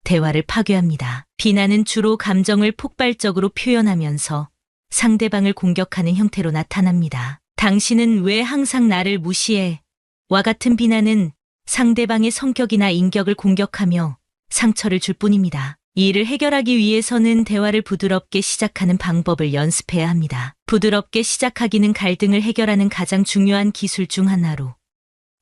Speaker 3: 대화를 파괴합니다. 비난은 주로 감정을 폭발적으로 표현하면서 상대방을 공격하는 형태로 나타납니다. 당신은 왜 항상 나를 무시해? 와 같은 비난은 상대방의 성격이나 인격을 공격하며 상처를 줄 뿐입니다. 이를 해결하기 위해서는 대화를 부드럽게 시작하는 방법을 연습해야 합니다. 부드럽게 시작하기는 갈등을 해결하는 가장 중요한 기술 중 하나로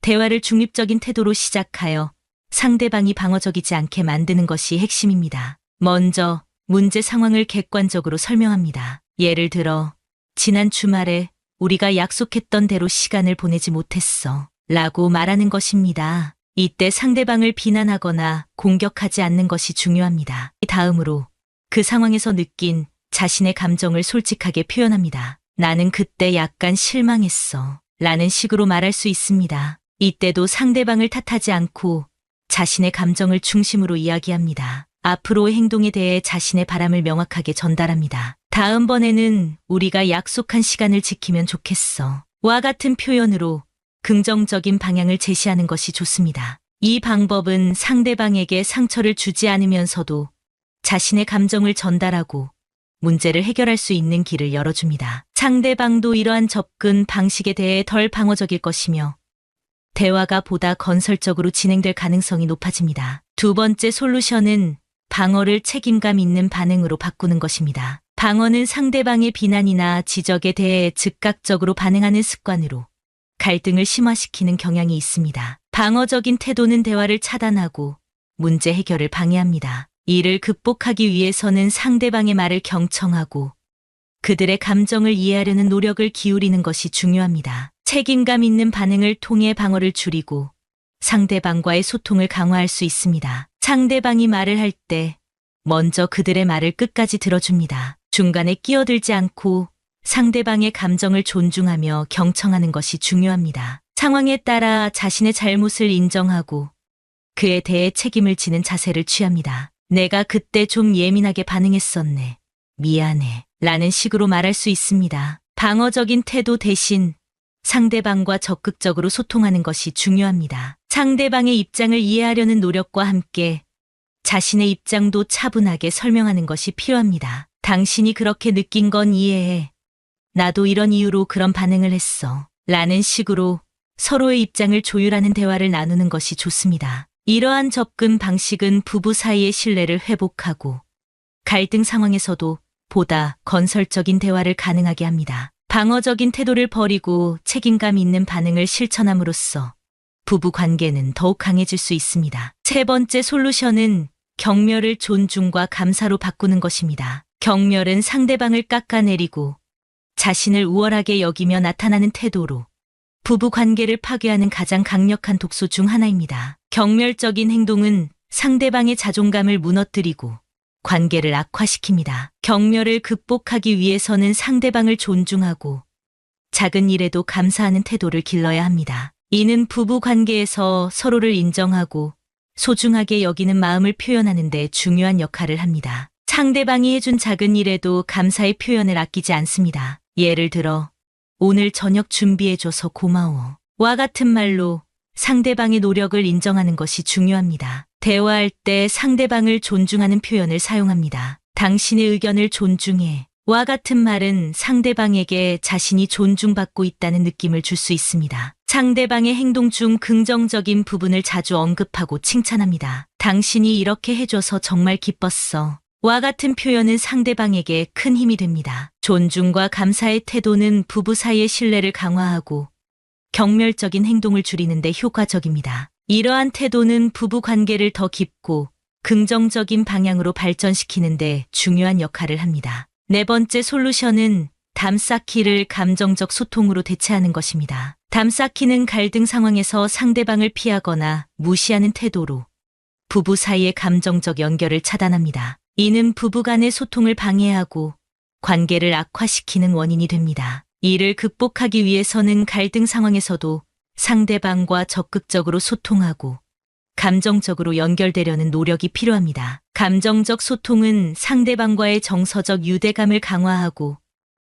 Speaker 3: 대화를 중립적인 태도로 시작하여 상대방이 방어적이지 않게 만드는 것이 핵심입니다. 먼저 문제 상황을 객관적으로 설명합니다. 예를 들어, 지난 주말에 우리가 약속했던 대로 시간을 보내지 못했어. 라고 말하는 것입니다. 이때 상대방을 비난하거나 공격하지 않는 것이 중요합니다. 다음으로 그 상황에서 느낀 자신의 감정을 솔직하게 표현합니다. 나는 그때 약간 실망했어. 라는 식으로 말할 수 있습니다. 이때도 상대방을 탓하지 않고 자신의 감정을 중심으로 이야기합니다. 앞으로의 행동에 대해 자신의 바람을 명확하게 전달합니다. 다음번에는 우리가 약속한 시간을 지키면 좋겠어. 와 같은 표현으로 긍정적인 방향을 제시하는 것이 좋습니다. 이 방법은 상대방에게 상처를 주지 않으면서도 자신의 감정을 전달하고 문제를 해결할 수 있는 길을 열어줍니다. 상대방도 이러한 접근 방식에 대해 덜 방어적일 것이며 대화가 보다 건설적으로 진행될 가능성이 높아집니다. 두 번째 솔루션은 방어를 책임감 있는 반응으로 바꾸는 것입니다. 방어는 상대방의 비난이나 지적에 대해 즉각적으로 반응하는 습관으로 갈등을 심화시키는 경향이 있습니다. 방어적인 태도는 대화를 차단하고 문제 해결을 방해합니다. 이를 극복하기 위해서는 상대방의 말을 경청하고 그들의 감정을 이해하려는 노력을 기울이는 것이 중요합니다. 책임감 있는 반응을 통해 방어를 줄이고 상대방과의 소통을 강화할 수 있습니다. 상대방이 말을 할 때 먼저 그들의 말을 끝까지 들어줍니다. 중간에 끼어들지 않고 상대방의 감정을 존중하며 경청하는 것이 중요합니다. 상황에 따라 자신의 잘못을 인정하고 그에 대해 책임을 지는 자세를 취합니다. 내가 그때 좀 예민하게 반응했었네. 미안해. 라는 식으로 말할 수 있습니다. 방어적인 태도 대신 상대방과 적극적으로 소통하는 것이 중요합니다. 상대방의 입장을 이해하려는 노력과 함께 자신의 입장도 차분하게 설명하는 것이 필요합니다. 당신이 그렇게 느낀 건 이해해. 나도 이런 이유로 그런 반응을 했어. 라는 식으로 서로의 입장을 조율하는 대화를 나누는 것이 좋습니다. 이러한 접근 방식은 부부 사이의 신뢰를 회복하고 갈등 상황에서도 보다 건설적인 대화를 가능하게 합니다. 방어적인 태도를 버리고 책임감 있는 반응을 실천함으로써 부부 관계는 더욱 강해질 수 있습니다. 세 번째 솔루션은 경멸을 존중과 감사로 바꾸는 것입니다. 경멸은 상대방을 깎아내리고 자신을 우월하게 여기며 나타나는 태도로 부부 관계를 파괴하는 가장 강력한 독소 중 하나입니다. 경멸적인 행동은 상대방의 자존감을 무너뜨리고 관계를 악화시킵니다. 경멸을 극복하기 위해서는 상대방을 존중하고 작은 일에도 감사하는 태도를 길러야 합니다. 이는 부부 관계에서 서로를 인정하고 소중하게 여기는 마음을 표현하는 데 중요한 역할을 합니다. 상대방이 해준 작은 일에도 감사의 표현을 아끼지 않습니다. 예를 들어, 오늘 저녁 준비해줘서 고마워. 와 같은 말로 상대방의 노력을 인정하는 것이 중요합니다. 대화할 때 상대방을 존중하는 표현을 사용합니다. 당신의 의견을 존중해. 와 같은 말은 상대방에게 자신이 존중받고 있다는 느낌을 줄 수 있습니다. 상대방의 행동 중 긍정적인 부분을 자주 언급하고 칭찬합니다. 당신이 이렇게 해줘서 정말 기뻤어. 와 같은 표현은 상대방에게 큰 힘이 됩니다. 존중과 감사의 태도는 부부 사이의 신뢰를 강화하고 경멸적인 행동을 줄이는 데 효과적입니다. 이러한 태도는 부부 관계를 더 깊고 긍정적인 방향으로 발전시키는 데 중요한 역할을 합니다. 네 번째 솔루션은 담쌓기를 감정적 소통으로 대체하는 것입니다. 담쌓기는 갈등 상황에서 상대방을 피하거나 무시하는 태도로 부부 사이의 감정적 연결을 차단합니다. 이는 부부 간의 소통을 방해하고 관계를 악화시키는 원인이 됩니다. 이를 극복하기 위해서는 갈등 상황에서도 상대방과 적극적으로 소통하고 감정적으로 연결되려는 노력이 필요합니다. 감정적 소통은 상대방과의 정서적 유대감을 강화하고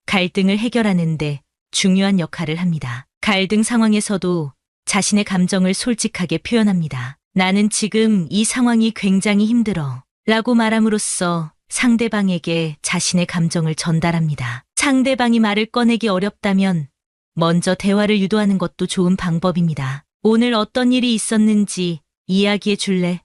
Speaker 3: 갈등을 해결하는데 중요한 역할을 합니다. 갈등 상황에서도 자신의 감정을 솔직하게 표현합니다. 나는 지금 이 상황이 굉장히 힘들어 라고 말함으로써 상대방에게 자신의 감정을 전달합니다. 상대방이 말을 꺼내기 어렵다면 먼저 대화를 유도하는 것도 좋은 방법입니다. 오늘 어떤 일이 있었는지 이야기해 줄래?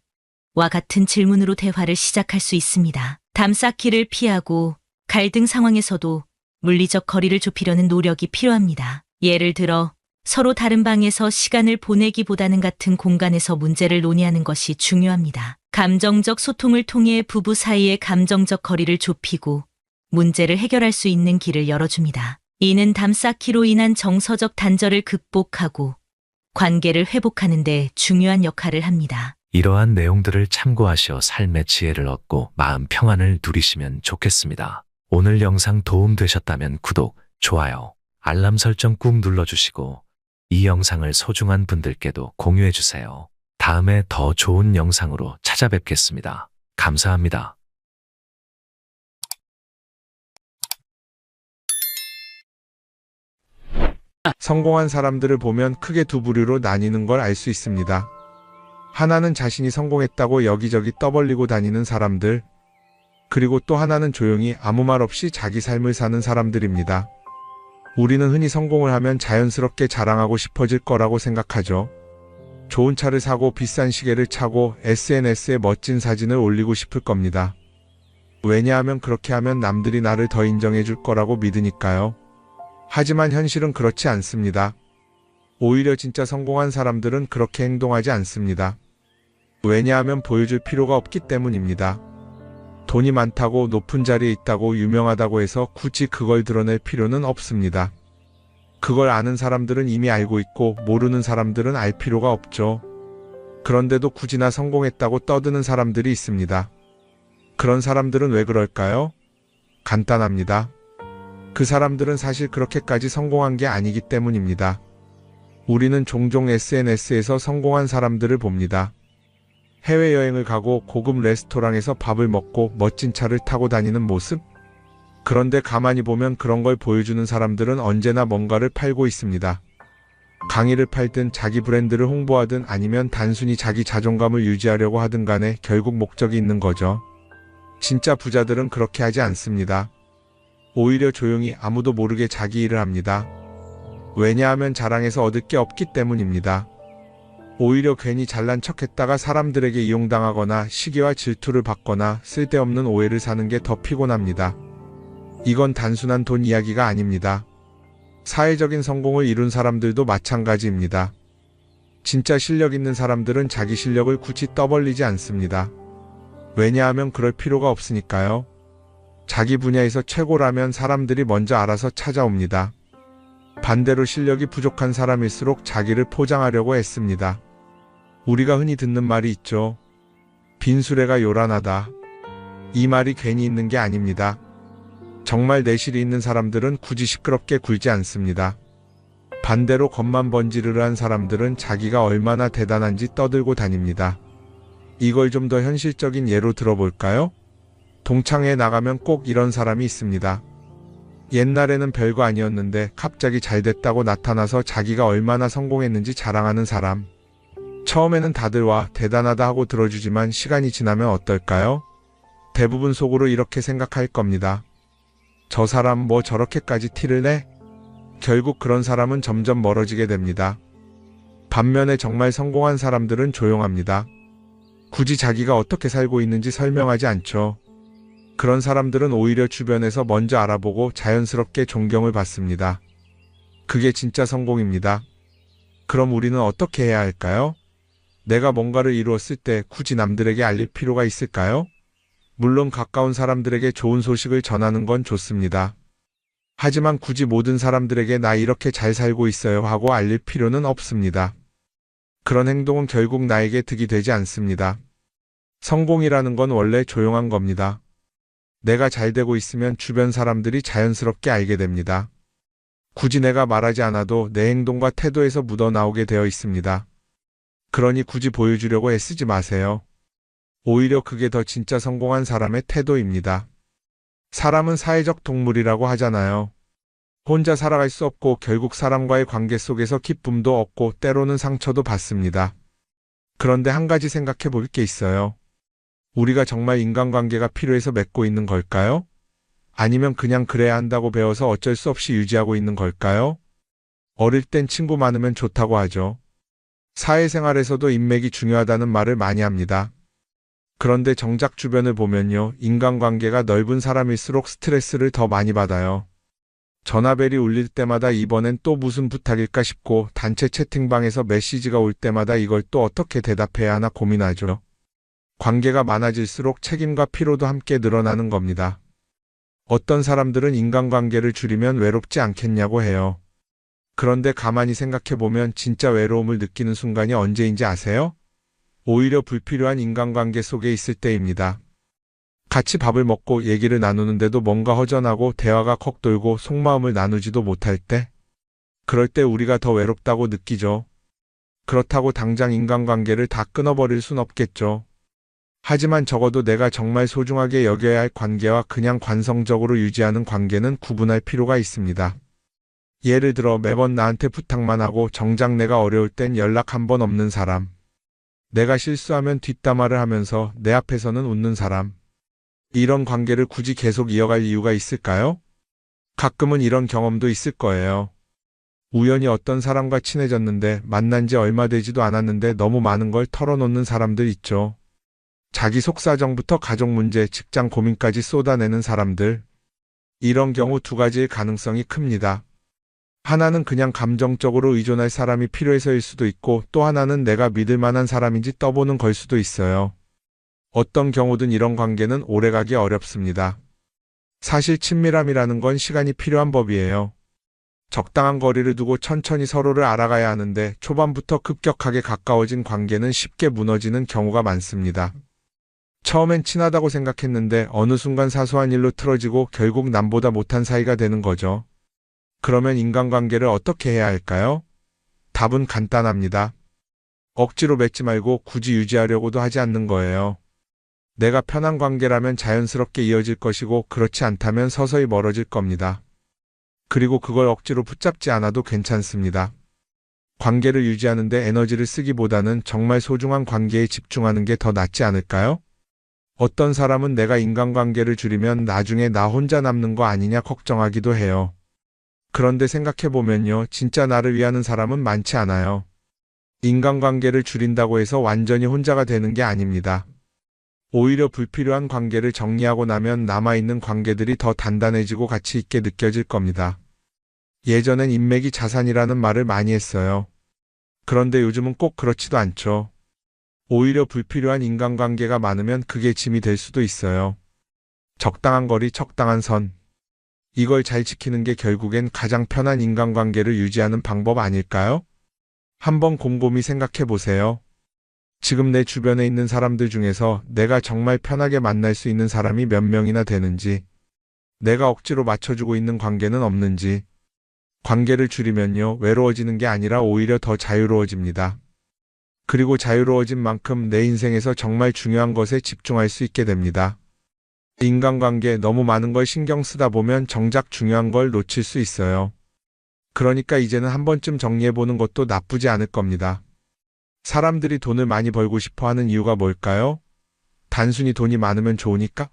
Speaker 3: 와 같은 질문으로 대화를 시작할 수 있습니다. 담쌓기를 피하고 갈등 상황에서도 물리적 거리를 좁히려는 노력이 필요합니다. 예를 들어 서로 다른 방에서 시간을 보내기보다는 같은 공간에서 문제를 논의하는 것이 중요합니다. 감정적 소통을 통해 부부 사이의 감정적 거리를 좁히고 문제를 해결할 수 있는 길을 열어줍니다. 이는 담쌓기로 인한 정서적 단절을 극복하고 관계를 회복하는 데 중요한 역할을 합니다.
Speaker 2: 이러한 내용들을 참고하시어 삶의 지혜를 얻고 마음 평안을 누리시면 좋겠습니다. 오늘 영상 도움되셨다면 구독, 좋아요, 알람 설정 꾹 눌러주시고 이 영상을 소중한 분들께도 공유해주세요. 다음에 더 좋은 영상으로 찾아뵙겠습니다. 감사합니다.
Speaker 4: 성공한 사람들을 보면 크게 두 부류로 나뉘는 걸 알 수 있습니다. 하나는 자신이 성공했다고 여기저기 떠벌리고 다니는 사람들, 그리고 또 하나는 조용히 아무 말 없이 자기 삶을 사는 사람들입니다. 우리는 흔히 성공을 하면 자연스럽게 자랑하고 싶어질 거라고 생각하죠. 좋은 차를 사고 비싼 시계를 차고 SNS에 멋진 사진을 올리고 싶을 겁니다. 왜냐하면 그렇게 하면 남들이 나를 더 인정해 줄 거라고 믿으니까요. 하지만 현실은 그렇지 않습니다. 오히려 진짜 성공한 사람들은 그렇게 행동하지 않습니다. 왜냐하면 보여줄 필요가 없기 때문입니다. 돈이 많다고 높은 자리에 있다고 유명하다고 해서 굳이 그걸 드러낼 필요는 없습니다. 그걸 아는 사람들은 이미 알고 있고 모르는 사람들은 알 필요가 없죠. 그런데도 굳이나 성공했다고 떠드는 사람들이 있습니다. 그런 사람들은 왜 그럴까요? 간단합니다. 그 사람들은 사실 그렇게까지 성공한 게 아니기 때문입니다. 우리는 종종 SNS에서 성공한 사람들을 봅니다. 해외여행을 가고 고급 레스토랑에서 밥을 먹고 멋진 차를 타고 다니는 모습? 그런데 가만히 보면 그런 걸 보여주는 사람들은 언제나 뭔가를 팔고 있습니다. 강의를 팔든 자기 브랜드를 홍보하든 아니면 단순히 자기 자존감을 유지하려고 하든 간에 결국 목적이 있는 거죠. 진짜 부자들은 그렇게 하지 않습니다. 오히려 조용히 아무도 모르게 자기 일을 합니다. 왜냐하면 자랑해서 얻을 게 없기 때문입니다. 오히려 괜히 잘난 척했다가 사람들에게 이용당하거나 시기와 질투를 받거나 쓸데없는 오해를 사는 게 더 피곤합니다. 이건 단순한 돈 이야기가 아닙니다. 사회적인 성공을 이룬 사람들도 마찬가지입니다. 진짜 실력 있는 사람들은 자기 실력을 굳이 떠벌리지 않습니다. 왜냐하면 그럴 필요가 없으니까요. 자기 분야에서 최고라면 사람들이 먼저 알아서 찾아옵니다. 반대로 실력이 부족한 사람일수록 자기를 포장하려고 애씁니다. 우리가 흔히 듣는 말이 있죠. 빈수레가 요란하다. 이 말이 괜히 있는 게 아닙니다. 정말 내실이 있는 사람들은 굳이 시끄럽게 굴지 않습니다. 반대로 겉만 번지르르한 사람들은 자기가 얼마나 대단한지 떠들고 다닙니다. 이걸 좀 더 현실적인 예로 들어볼까요? 동창회에 나가면 꼭 이런 사람이 있습니다. 옛날에는 별거 아니었는데 갑자기 잘 됐다고 나타나서 자기가 얼마나 성공했는지 자랑하는 사람. 처음에는 다들 와 대단하다 하고 들어주지만 시간이 지나면 어떨까요? 대부분 속으로 이렇게 생각할 겁니다. 저 사람 뭐 저렇게까지 티를 내? 결국 그런 사람은 점점 멀어지게 됩니다. 반면에 정말 성공한 사람들은 조용합니다. 굳이 자기가 어떻게 살고 있는지 설명하지 않죠. 그런 사람들은 오히려 주변에서 먼저 알아보고 자연스럽게 존경을 받습니다. 그게 진짜 성공입니다. 그럼 우리는 어떻게 해야 할까요? 내가 뭔가를 이루었을 때 굳이 남들에게 알릴 필요가 있을까요? 물론 가까운 사람들에게 좋은 소식을 전하는 건 좋습니다. 하지만 굳이 모든 사람들에게 나 이렇게 잘 살고 있어요 하고 알릴 필요는 없습니다. 그런 행동은 결국 나에게 득이 되지 않습니다. 성공이라는 건 원래 조용한 겁니다. 내가 잘 되고 있으면 주변 사람들이 자연스럽게 알게 됩니다. 굳이 내가 말하지 않아도 내 행동과 태도에서 묻어나오게 되어 있습니다. 그러니 굳이 보여주려고 애쓰지 마세요. 오히려 그게 더 진짜 성공한 사람의 태도입니다. 사람은 사회적 동물이라고 하잖아요. 혼자 살아갈 수 없고 결국 사람과의 관계 속에서 기쁨도 얻고 때로는 상처도 받습니다. 그런데 한 가지 생각해 볼 게 있어요. 우리가 정말 인간관계가 필요해서 맺고 있는 걸까요? 아니면 그냥 그래야 한다고 배워서 어쩔 수 없이 유지하고 있는 걸까요? 어릴 땐 친구 많으면 좋다고 하죠. 사회생활에서도 인맥이 중요하다는 말을 많이 합니다. 그런데 정작 주변을 보면요, 인간관계가 넓은 사람일수록 스트레스를 더 많이 받아요. 전화벨이 울릴 때마다 이번엔 또 무슨 부탁일까 싶고 단체 채팅방에서 메시지가 올 때마다 이걸 또 어떻게 대답해야 하나 고민하죠. 관계가 많아질수록 책임과 피로도 함께 늘어나는 겁니다. 어떤 사람들은 인간관계를 줄이면 외롭지 않겠냐고 해요. 그런데 가만히 생각해보면 진짜 외로움을 느끼는 순간이 언제인지 아세요? 오히려 불필요한 인간관계 속에 있을 때입니다. 같이 밥을 먹고 얘기를 나누는데도 뭔가 허전하고 대화가 컥 돌고 속마음을 나누지도 못할 때, 그럴 때 우리가 더 외롭다고 느끼죠. 그렇다고 당장 인간관계를 다 끊어버릴 순 없겠죠. 하지만 적어도 내가 정말 소중하게 여겨야 할 관계와 그냥 관성적으로 유지하는 관계는 구분할 필요가 있습니다. 예를 들어 매번 나한테 부탁만 하고 정작 내가 어려울 땐 연락 한 번 없는 사람. 내가 실수하면 뒷담화를 하면서 내 앞에서는 웃는 사람. 이런 관계를 굳이 계속 이어갈 이유가 있을까요? 가끔은 이런 경험도 있을 거예요. 우연히 어떤 사람과 친해졌는데 만난 지 얼마 되지도 않았는데 너무 많은 걸 털어놓는 사람들 있죠. 자기 속사정부터 가족 문제, 직장 고민까지 쏟아내는 사람들. 이런 경우 두 가지의 가능성이 큽니다. 하나는 그냥 감정적으로 의존할 사람이 필요해서일 수도 있고 또 하나는 내가 믿을 만한 사람인지 떠보는 걸 수도 있어요. 어떤 경우든 이런 관계는 오래가기 어렵습니다. 사실 친밀함이라는 건 시간이 필요한 법이에요. 적당한 거리를 두고 천천히 서로를 알아가야 하는데 초반부터 급격하게 가까워진 관계는 쉽게 무너지는 경우가 많습니다. 처음엔 친하다고 생각했는데 어느 순간 사소한 일로 틀어지고 결국 남보다 못한 사이가 되는 거죠. 그러면 인간관계를 어떻게 해야 할까요? 답은 간단합니다. 억지로 맺지 말고 굳이 유지하려고도 하지 않는 거예요. 내가 편한 관계라면 자연스럽게 이어질 것이고 그렇지 않다면 서서히 멀어질 겁니다. 그리고 그걸 억지로 붙잡지 않아도 괜찮습니다. 관계를 유지하는데 에너지를 쓰기보다는 정말 소중한 관계에 집중하는 게 더 낫지 않을까요? 어떤 사람은 내가 인간관계를 줄이면 나중에 나 혼자 남는 거 아니냐 걱정하기도 해요. 그런데 생각해보면요, 진짜 나를 위하는 사람은 많지 않아요. 인간관계를 줄인다고 해서 완전히 혼자가 되는 게 아닙니다. 오히려 불필요한 관계를 정리하고 나면 남아있는 관계들이 더 단단해지고 가치 있게 느껴질 겁니다. 예전엔 인맥이 자산이라는 말을 많이 했어요. 그런데 요즘은 꼭 그렇지도 않죠. 오히려 불필요한 인간관계가 많으면 그게 짐이 될 수도 있어요. 적당한 거리, 적당한 선. 이걸 잘 지키는 게 결국엔 가장 편한 인간관계를 유지하는 방법 아닐까요? 한번 곰곰이 생각해 보세요. 지금 내 주변에 있는 사람들 중에서 내가 정말 편하게 만날 수 있는 사람이 몇 명이나 되는지, 내가 억지로 맞춰주고 있는 관계는 없는지. 관계를 줄이면요, 외로워지는 게 아니라 오히려 더 자유로워집니다. 그리고 자유로워진 만큼 내 인생에서 정말 중요한 것에 집중할 수 있게 됩니다. 인간관계 너무 많은 걸 신경 쓰다 보면 정작 중요한 걸 놓칠 수 있어요. 그러니까 이제는 한 번쯤 정리해보는 것도 나쁘지 않을 겁니다. 사람들이 돈을 많이 벌고 싶어 하는 이유가 뭘까요? 단순히 돈이 많으면 좋으니까?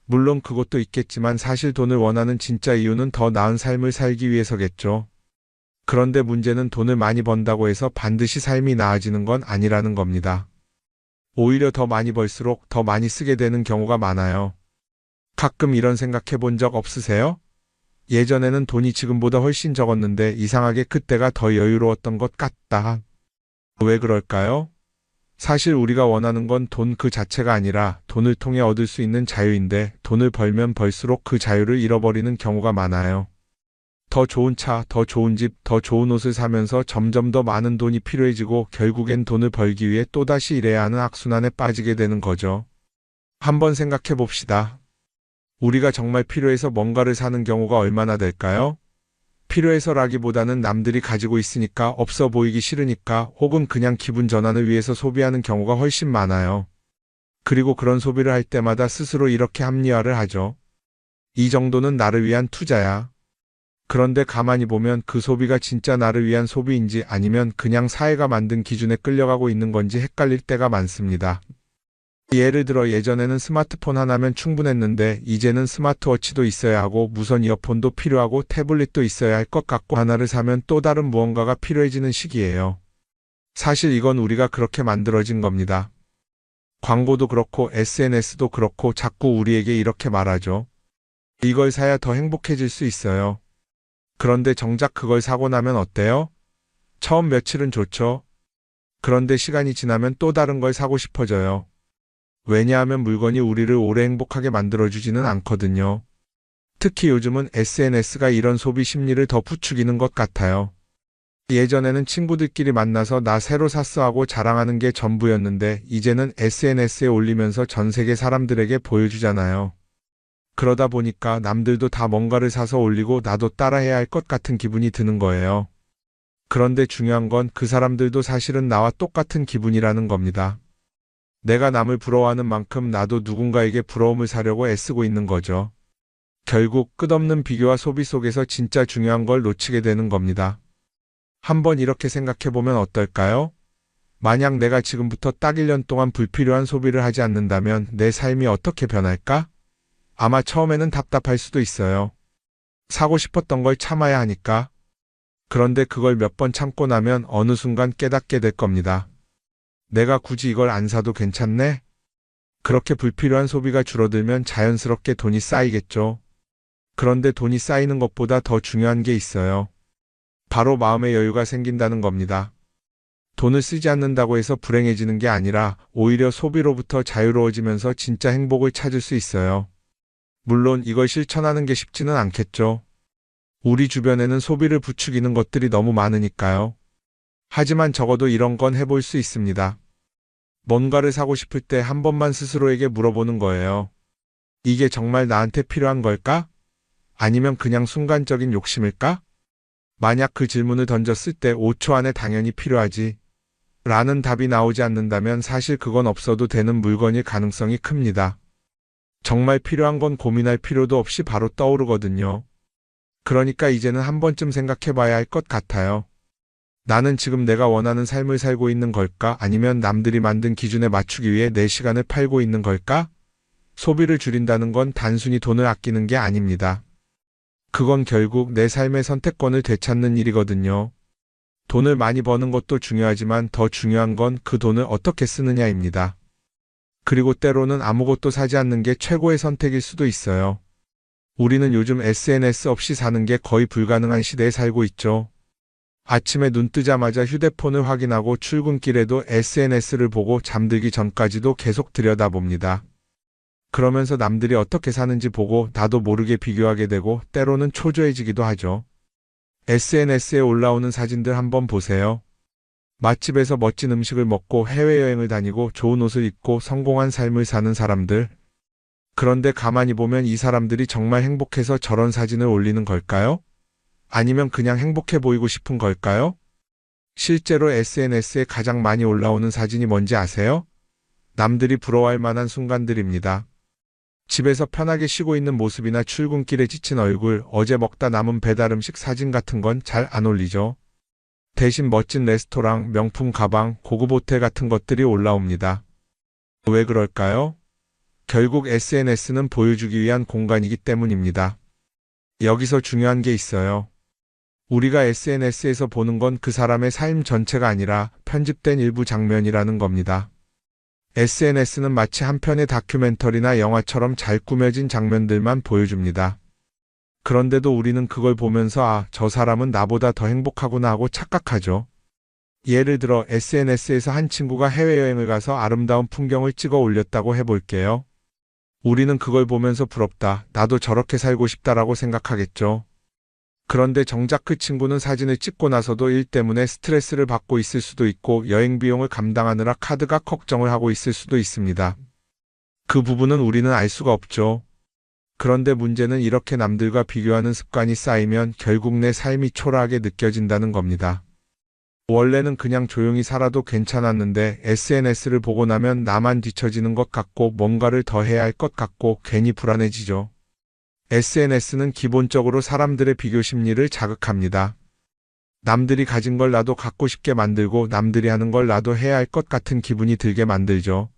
Speaker 4: 물론 그것도 있겠지만 사실 돈을 원하는 진짜 이유는 더 나은 삶을 살기 위해서겠죠. 그런데 문제는 돈을 많이 번다고 해서 반드시 삶이 나아지는 건 아니라는 겁니다. 오히려 더 많이 벌수록 더 많이 쓰게 되는 경우가 많아요. 가끔 이런 생각해 본 적 없으세요? 예전에는 돈이 지금보다 훨씬 적었는데 이상하게 그때가 더 여유로웠던 것 같다. 왜 그럴까요? 사실 우리가 원하는 건 돈 그 자체가 아니라 돈을 통해 얻을 수 있는 자유인데 돈을 벌면 벌수록 그 자유를 잃어버리는 경우가 많아요. 더 좋은 차, 더 좋은 집, 더 좋은 옷을 사면서 점점 더 많은 돈이 필요해지고 결국엔 돈을 벌기 위해 또다시 일해야 하는 악순환에 빠지게 되는 거죠. 한번 생각해 봅시다. 우리가 정말 필요해서 뭔가를 사는 경우가 얼마나 될까요? 필요해서라기보다는 남들이 가지고 있으니까, 없어 보이기 싫으니까, 혹은 그냥 기분 전환을 위해서 소비하는 경우가 훨씬 많아요. 그리고 그런 소비를 할 때마다 스스로 이렇게 합리화를 하죠. 이 정도는 나를 위한 투자야. 그런데 가만히 보면 그 소비가 진짜 나를 위한 소비인지 아니면 그냥 사회가 만든 기준에 끌려가고 있는 건지 헷갈릴 때가 많습니다. 예를 들어 예전에는 스마트폰 하나면 충분했는데 이제는 스마트워치도 있어야 하고 무선 이어폰도 필요하고 태블릿도 있어야 할 것 같고, 하나를 사면 또 다른 무언가가 필요해지는 시기예요. 사실 이건 우리가 그렇게 만들어진 겁니다. 광고도 그렇고 SNS도 그렇고 자꾸 우리에게 이렇게 말하죠. 이걸 사야 더 행복해질 수 있어요. 그런데 정작 그걸 사고 나면 어때요? 처음 며칠은 좋죠. 그런데 시간이 지나면 또 다른 걸 사고 싶어져요. 왜냐하면 물건이 우리를 오래 행복하게 만들어주지는 않거든요. 특히 요즘은 SNS가 이런 소비 심리를 더 부추기는 것 같아요. 예전에는 친구들끼리 만나서 나 새로 샀어 하고 자랑하는 게 전부였는데 이제는 SNS에 올리면서 전 세계 사람들에게 보여주잖아요. 그러다 보니까 남들도 다 뭔가를 사서 올리고 나도 따라해야 할 것 같은 기분이 드는 거예요. 그런데 중요한 건 그 사람들도 사실은 나와 똑같은 기분이라는 겁니다. 내가 남을 부러워하는 만큼 나도 누군가에게 부러움을 사려고 애쓰고 있는 거죠. 결국 끝없는 비교와 소비 속에서 진짜 중요한 걸 놓치게 되는 겁니다. 한번 이렇게 생각해보면 어떨까요? 만약 내가 지금부터 딱 1년 동안 불필요한 소비를 하지 않는다면 내 삶이 어떻게 변할까? 아마 처음에는 답답할 수도 있어요. 사고 싶었던 걸 참아야 하니까. 그런데 그걸 몇 번 참고 나면 어느 순간 깨닫게 될 겁니다. 내가 굳이 이걸 안 사도 괜찮네? 그렇게 불필요한 소비가 줄어들면 자연스럽게 돈이 쌓이겠죠. 그런데 돈이 쌓이는 것보다 더 중요한 게 있어요. 바로 마음의 여유가 생긴다는 겁니다. 돈을 쓰지 않는다고 해서 불행해지는 게 아니라 오히려 소비로부터 자유로워지면서 진짜 행복을 찾을 수 있어요. 물론 이걸 실천하는 게 쉽지는 않겠죠. 우리 주변에는 소비를 부추기는 것들이 너무 많으니까요. 하지만 적어도 이런 건 해볼 수 있습니다. 뭔가를 사고 싶을 때 한 번만 스스로에게 물어보는 거예요. 이게 정말 나한테 필요한 걸까? 아니면 그냥 순간적인 욕심일까? 만약 그 질문을 던졌을 때 5초 안에 당연히 필요하지 라는 답이 나오지 않는다면 사실 그건 없어도 되는 물건일 가능성이 큽니다. 정말 필요한 건 고민할 필요도 없이 바로 떠오르거든요. 그러니까 이제는 한 번쯤 생각해 봐야 할 것 같아요. 나는 지금 내가 원하는 삶을 살고 있는 걸까? 아니면 남들이 만든 기준에 맞추기 위해 내 시간을 팔고 있는 걸까? 소비를 줄인다는 건 단순히 돈을 아끼는 게 아닙니다. 그건 결국 내 삶의 선택권을 되찾는 일이거든요. 돈을 많이 버는 것도 중요하지만 더 중요한 건 그 돈을 어떻게 쓰느냐입니다. 그리고 때로는 아무것도 사지 않는 게 최고의 선택일 수도 있어요. 우리는 요즘 SNS 없이 사는 게 거의 불가능한 시대에 살고 있죠. 아침에 눈 뜨자마자 휴대폰을 확인하고 출근길에도 SNS를 보고 잠들기 전까지도 계속 들여다봅니다. 그러면서 남들이 어떻게 사는지 보고 나도 모르게 비교하게 되고 때로는 초조해지기도 하죠. SNS에 올라오는 사진들 한번 보세요. 맛집에서 멋진 음식을 먹고 해외여행을 다니고 좋은 옷을 입고 성공한 삶을 사는 사람들. 그런데 가만히 보면 이 사람들이 정말 행복해서 저런 사진을 올리는 걸까요? 아니면 그냥 행복해 보이고 싶은 걸까요? 실제로 SNS에 가장 많이 올라오는 사진이 뭔지 아세요? 남들이 부러워할 만한 순간들입니다. 집에서 편하게 쉬고 있는 모습이나 출근길에 지친 얼굴, 어제 먹다 남은 배달 음식 사진 같은 건 잘 안 올리죠. 대신 멋진 레스토랑, 명품 가방, 고급 호텔 같은 것들이 올라옵니다. 왜 그럴까요? 결국 SNS는 보여주기 위한 공간이기 때문입니다. 여기서 중요한 게 있어요. 우리가 SNS에서 보는 건 그 사람의 삶 전체가 아니라 편집된 일부 장면이라는 겁니다. SNS는 마치 한 편의 다큐멘터리나 영화처럼 잘 꾸며진 장면들만 보여줍니다. 그런데도 우리는 그걸 보면서 아, 저 사람은 나보다 더 행복하구나 하고 착각하죠. 예를 들어 SNS에서 한 친구가 해외여행을 가서 아름다운 풍경을 찍어 올렸다고 해볼게요. 우리는 그걸 보면서 부럽다, 나도 저렇게 살고 싶다라고 생각하겠죠. 그런데 정작 그 친구는 사진을 찍고 나서도 일 때문에 스트레스를 받고 있을 수도 있고 여행 비용을 감당하느라 카드가 걱정을 하고 있을 수도 있습니다. 그 부분은 우리는 알 수가 없죠. 그런데 문제는 이렇게 남들과 비교하는 습관이 쌓이면 결국 내 삶이 초라하게 느껴진다는 겁니다. 원래는 그냥 조용히 살아도 괜찮았는데 SNS를 보고 나면 나만 뒤처지는 것 같고 뭔가를 더 해야 할 것 같고 괜히 불안해지죠. SNS는 기본적으로 사람들의 비교 심리를 자극합니다. 남들이 가진 걸 나도 갖고 싶게 만들고 남들이 하는 걸 나도 해야 할 것 같은 기분이 들게 만들죠.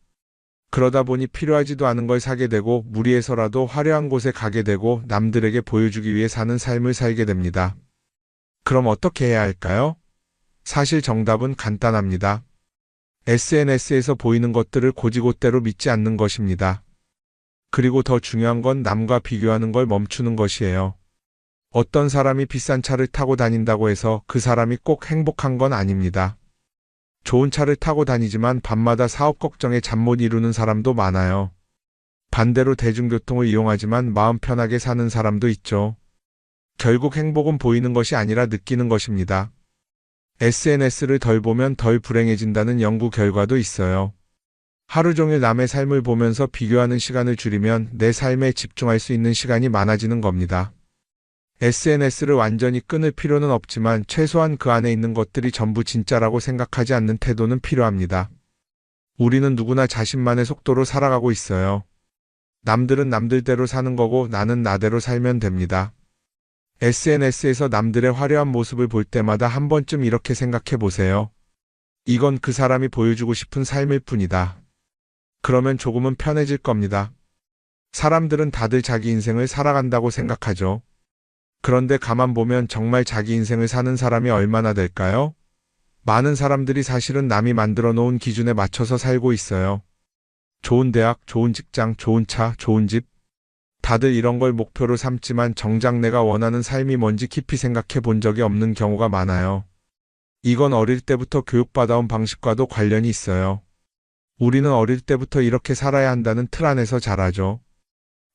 Speaker 4: 그러다 보니 필요하지도 않은 걸 사게 되고 무리해서라도 화려한 곳에 가게 되고 남들에게 보여주기 위해 사는 삶을 살게 됩니다. 그럼 어떻게 해야 할까요? 사실 정답은 간단합니다. SNS에서 보이는 것들을 곧이곧대로 믿지 않는 것입니다. 그리고 더 중요한 건 남과 비교하는 걸 멈추는 것이에요. 어떤 사람이 비싼 차를 타고 다닌다고 해서 그 사람이 꼭 행복한 건 아닙니다. 좋은 차를 타고 다니지만 밤마다 사업 걱정에 잠 못 이루는 사람도 많아요. 반대로 대중교통을 이용하지만 마음 편하게 사는 사람도 있죠. 결국 행복은 보이는 것이 아니라 느끼는 것입니다. SNS를 덜 보면 덜 불행해진다는 연구 결과도 있어요. 하루 종일 남의 삶을 보면서 비교하는 시간을 줄이면 내 삶에 집중할 수 있는 시간이 많아지는 겁니다. SNS를 완전히 끊을 필요는 없지만 최소한 그 안에 있는 것들이 전부 진짜라고 생각하지 않는 태도는 필요합니다. 우리는 누구나 자신만의 속도로 살아가고 있어요. 남들은 남들대로 사는 거고 나는 나대로 살면 됩니다. SNS에서 남들의 화려한 모습을 볼 때마다 한 번쯤 이렇게 생각해 보세요. 이건 그 사람이 보여주고 싶은 삶일 뿐이다. 그러면 조금은 편해질 겁니다. 사람들은 다들 자기 인생을 살아간다고 생각하죠. 그런데 가만 보면 정말 자기 인생을 사는 사람이 얼마나 될까요? 많은 사람들이 사실은 남이 만들어 놓은 기준에 맞춰서 살고 있어요. 좋은 대학, 좋은 직장, 좋은 차, 좋은 집. 다들 이런 걸 목표로 삼지만 정작 내가 원하는 삶이 뭔지 깊이 생각해 본 적이 없는 경우가 많아요. 이건 어릴 때부터 교육받아온 방식과도 관련이 있어요. 우리는 어릴 때부터 이렇게 살아야 한다는 틀 안에서 자라죠.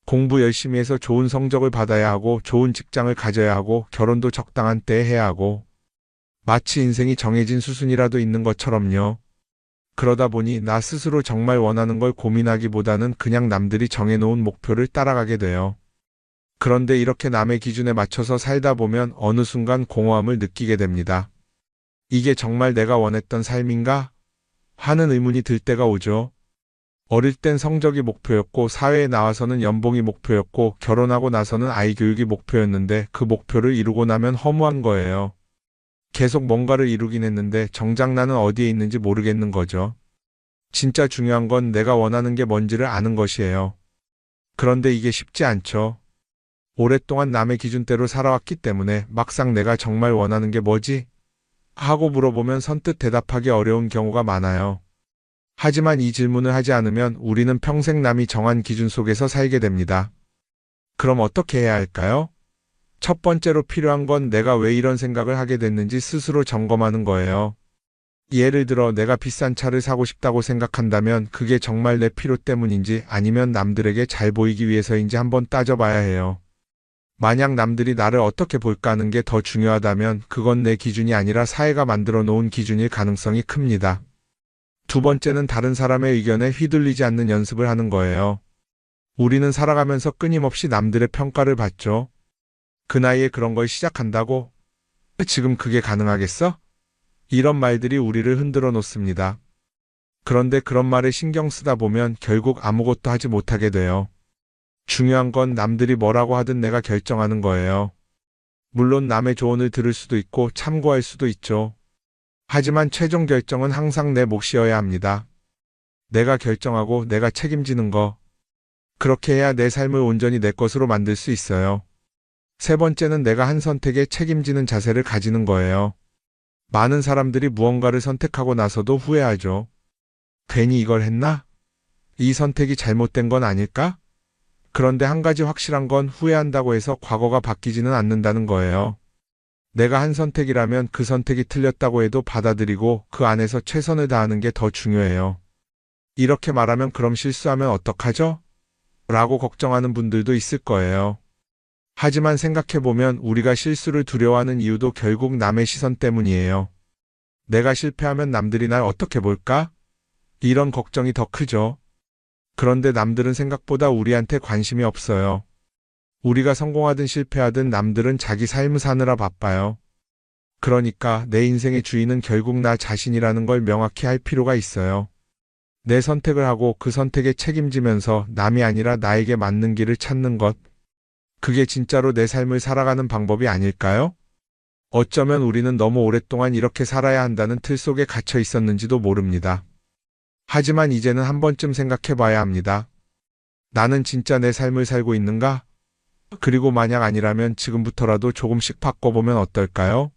Speaker 4: 공부 열심히 해서 좋은 성적을 받아야 하고 좋은 직장을 가져야 하고 결혼도 적당한 때에 해야 하고 마치 인생이 정해진 수순이라도 있는 것처럼요. 그러다 보니 나 스스로 정말 원하는 걸 고민하기보다는 그냥 남들이 정해놓은 목표를 따라가게 돼요. 그런데 이렇게 남의 기준에 맞춰서 살다 보면 어느 순간 공허함을 느끼게 됩니다. 이게 정말 내가 원했던 삶인가? 하는 의문이 들 때가 오죠. 어릴 땐 성적이 목표였고 사회에 나와서는 연봉이 목표였고 결혼하고 나서는 아이 교육이 목표였는데 그 목표를 이루고 나면 허무한 거예요. 계속 뭔가를 이루긴 했는데 정작 나는 어디에 있는지 모르겠는 거죠. 진짜 중요한 건 내가 원하는 게 뭔지를 아는 것이에요. 그런데 이게 쉽지 않죠. 오랫동안 남의 기준대로 살아왔기 때문에 막상 내가 정말 원하는 게 뭐지? 하고 물어보면 선뜻 대답하기 어려운 경우가 많아요. 하지만 이 질문을 하지 않으면 우리는 평생 남이 정한 기준 속에서 살게 됩니다. 그럼 어떻게 해야 할까요? 첫 번째로 필요한 건 내가 왜 이런 생각을 하게 됐는지 스스로 점검하는 거예요. 예를 들어 내가 비싼 차를 사고 싶다고 생각한다면 그게 정말 내 필요 때문인지 아니면 남들에게 잘 보이기 위해서인지 한번 따져봐야 해요. 만약 남들이 나를 어떻게 볼까 하는 게 더 중요하다면 그건 내 기준이 아니라 사회가 만들어 놓은 기준일 가능성이 큽니다. 두 번째는 다른 사람의 의견에 휘둘리지 않는 연습을 하는 거예요. 우리는 살아가면서 끊임없이 남들의 평가를 받죠. 그 나이에 그런 걸 시작한다고? 지금 그게 가능하겠어? 이런 말들이 우리를 흔들어 놓습니다. 그런데 그런 말에 신경 쓰다 보면 결국 아무것도 하지 못하게 돼요. 중요한 건 남들이 뭐라고 하든 내가 결정하는 거예요. 물론 남의 조언을 들을 수도 있고 참고할 수도 있죠. 하지만 최종 결정은 항상 내 몫이어야 합니다. 내가 결정하고 내가 책임지는 거. 그렇게 해야 내 삶을 온전히 내 것으로 만들 수 있어요. 세 번째는 내가 한 선택에 책임지는 자세를 가지는 거예요. 많은 사람들이 무언가를 선택하고 나서도 후회하죠. 괜히 이걸 했나? 이 선택이 잘못된 건 아닐까? 그런데 한 가지 확실한 건 후회한다고 해서 과거가 바뀌지는 않는다는 거예요. 내가 한 선택이라면 그 선택이 틀렸다고 해도 받아들이고 그 안에서 최선을 다하는 게 더 중요해요. 이렇게 말하면 그럼 실수하면 어떡하죠? 라고 걱정하는 분들도 있을 거예요. 하지만 생각해보면 우리가 실수를 두려워하는 이유도 결국 남의 시선 때문이에요. 내가 실패하면 남들이 날 어떻게 볼까? 이런 걱정이 더 크죠. 그런데 남들은 생각보다 우리한테 관심이 없어요. 우리가 성공하든 실패하든 남들은 자기 삶을 사느라 바빠요. 그러니까 내 인생의 주인은 결국 나 자신이라는 걸 명확히 할 필요가 있어요. 내 선택을 하고 그 선택에 책임지면서 남이 아니라 나에게 맞는 길을 찾는 것. 그게 진짜로 내 삶을 살아가는 방법이 아닐까요? 어쩌면 우리는 너무 오랫동안 이렇게 살아야 한다는 틀 속에 갇혀 있었는지도 모릅니다. 하지만 이제는 한 번쯤 생각해 봐야 합니다. 나는 진짜 내 삶을 살고 있는가? 그리고 만약 아니라면 지금부터라도 조금씩 바꿔보면 어떨까요?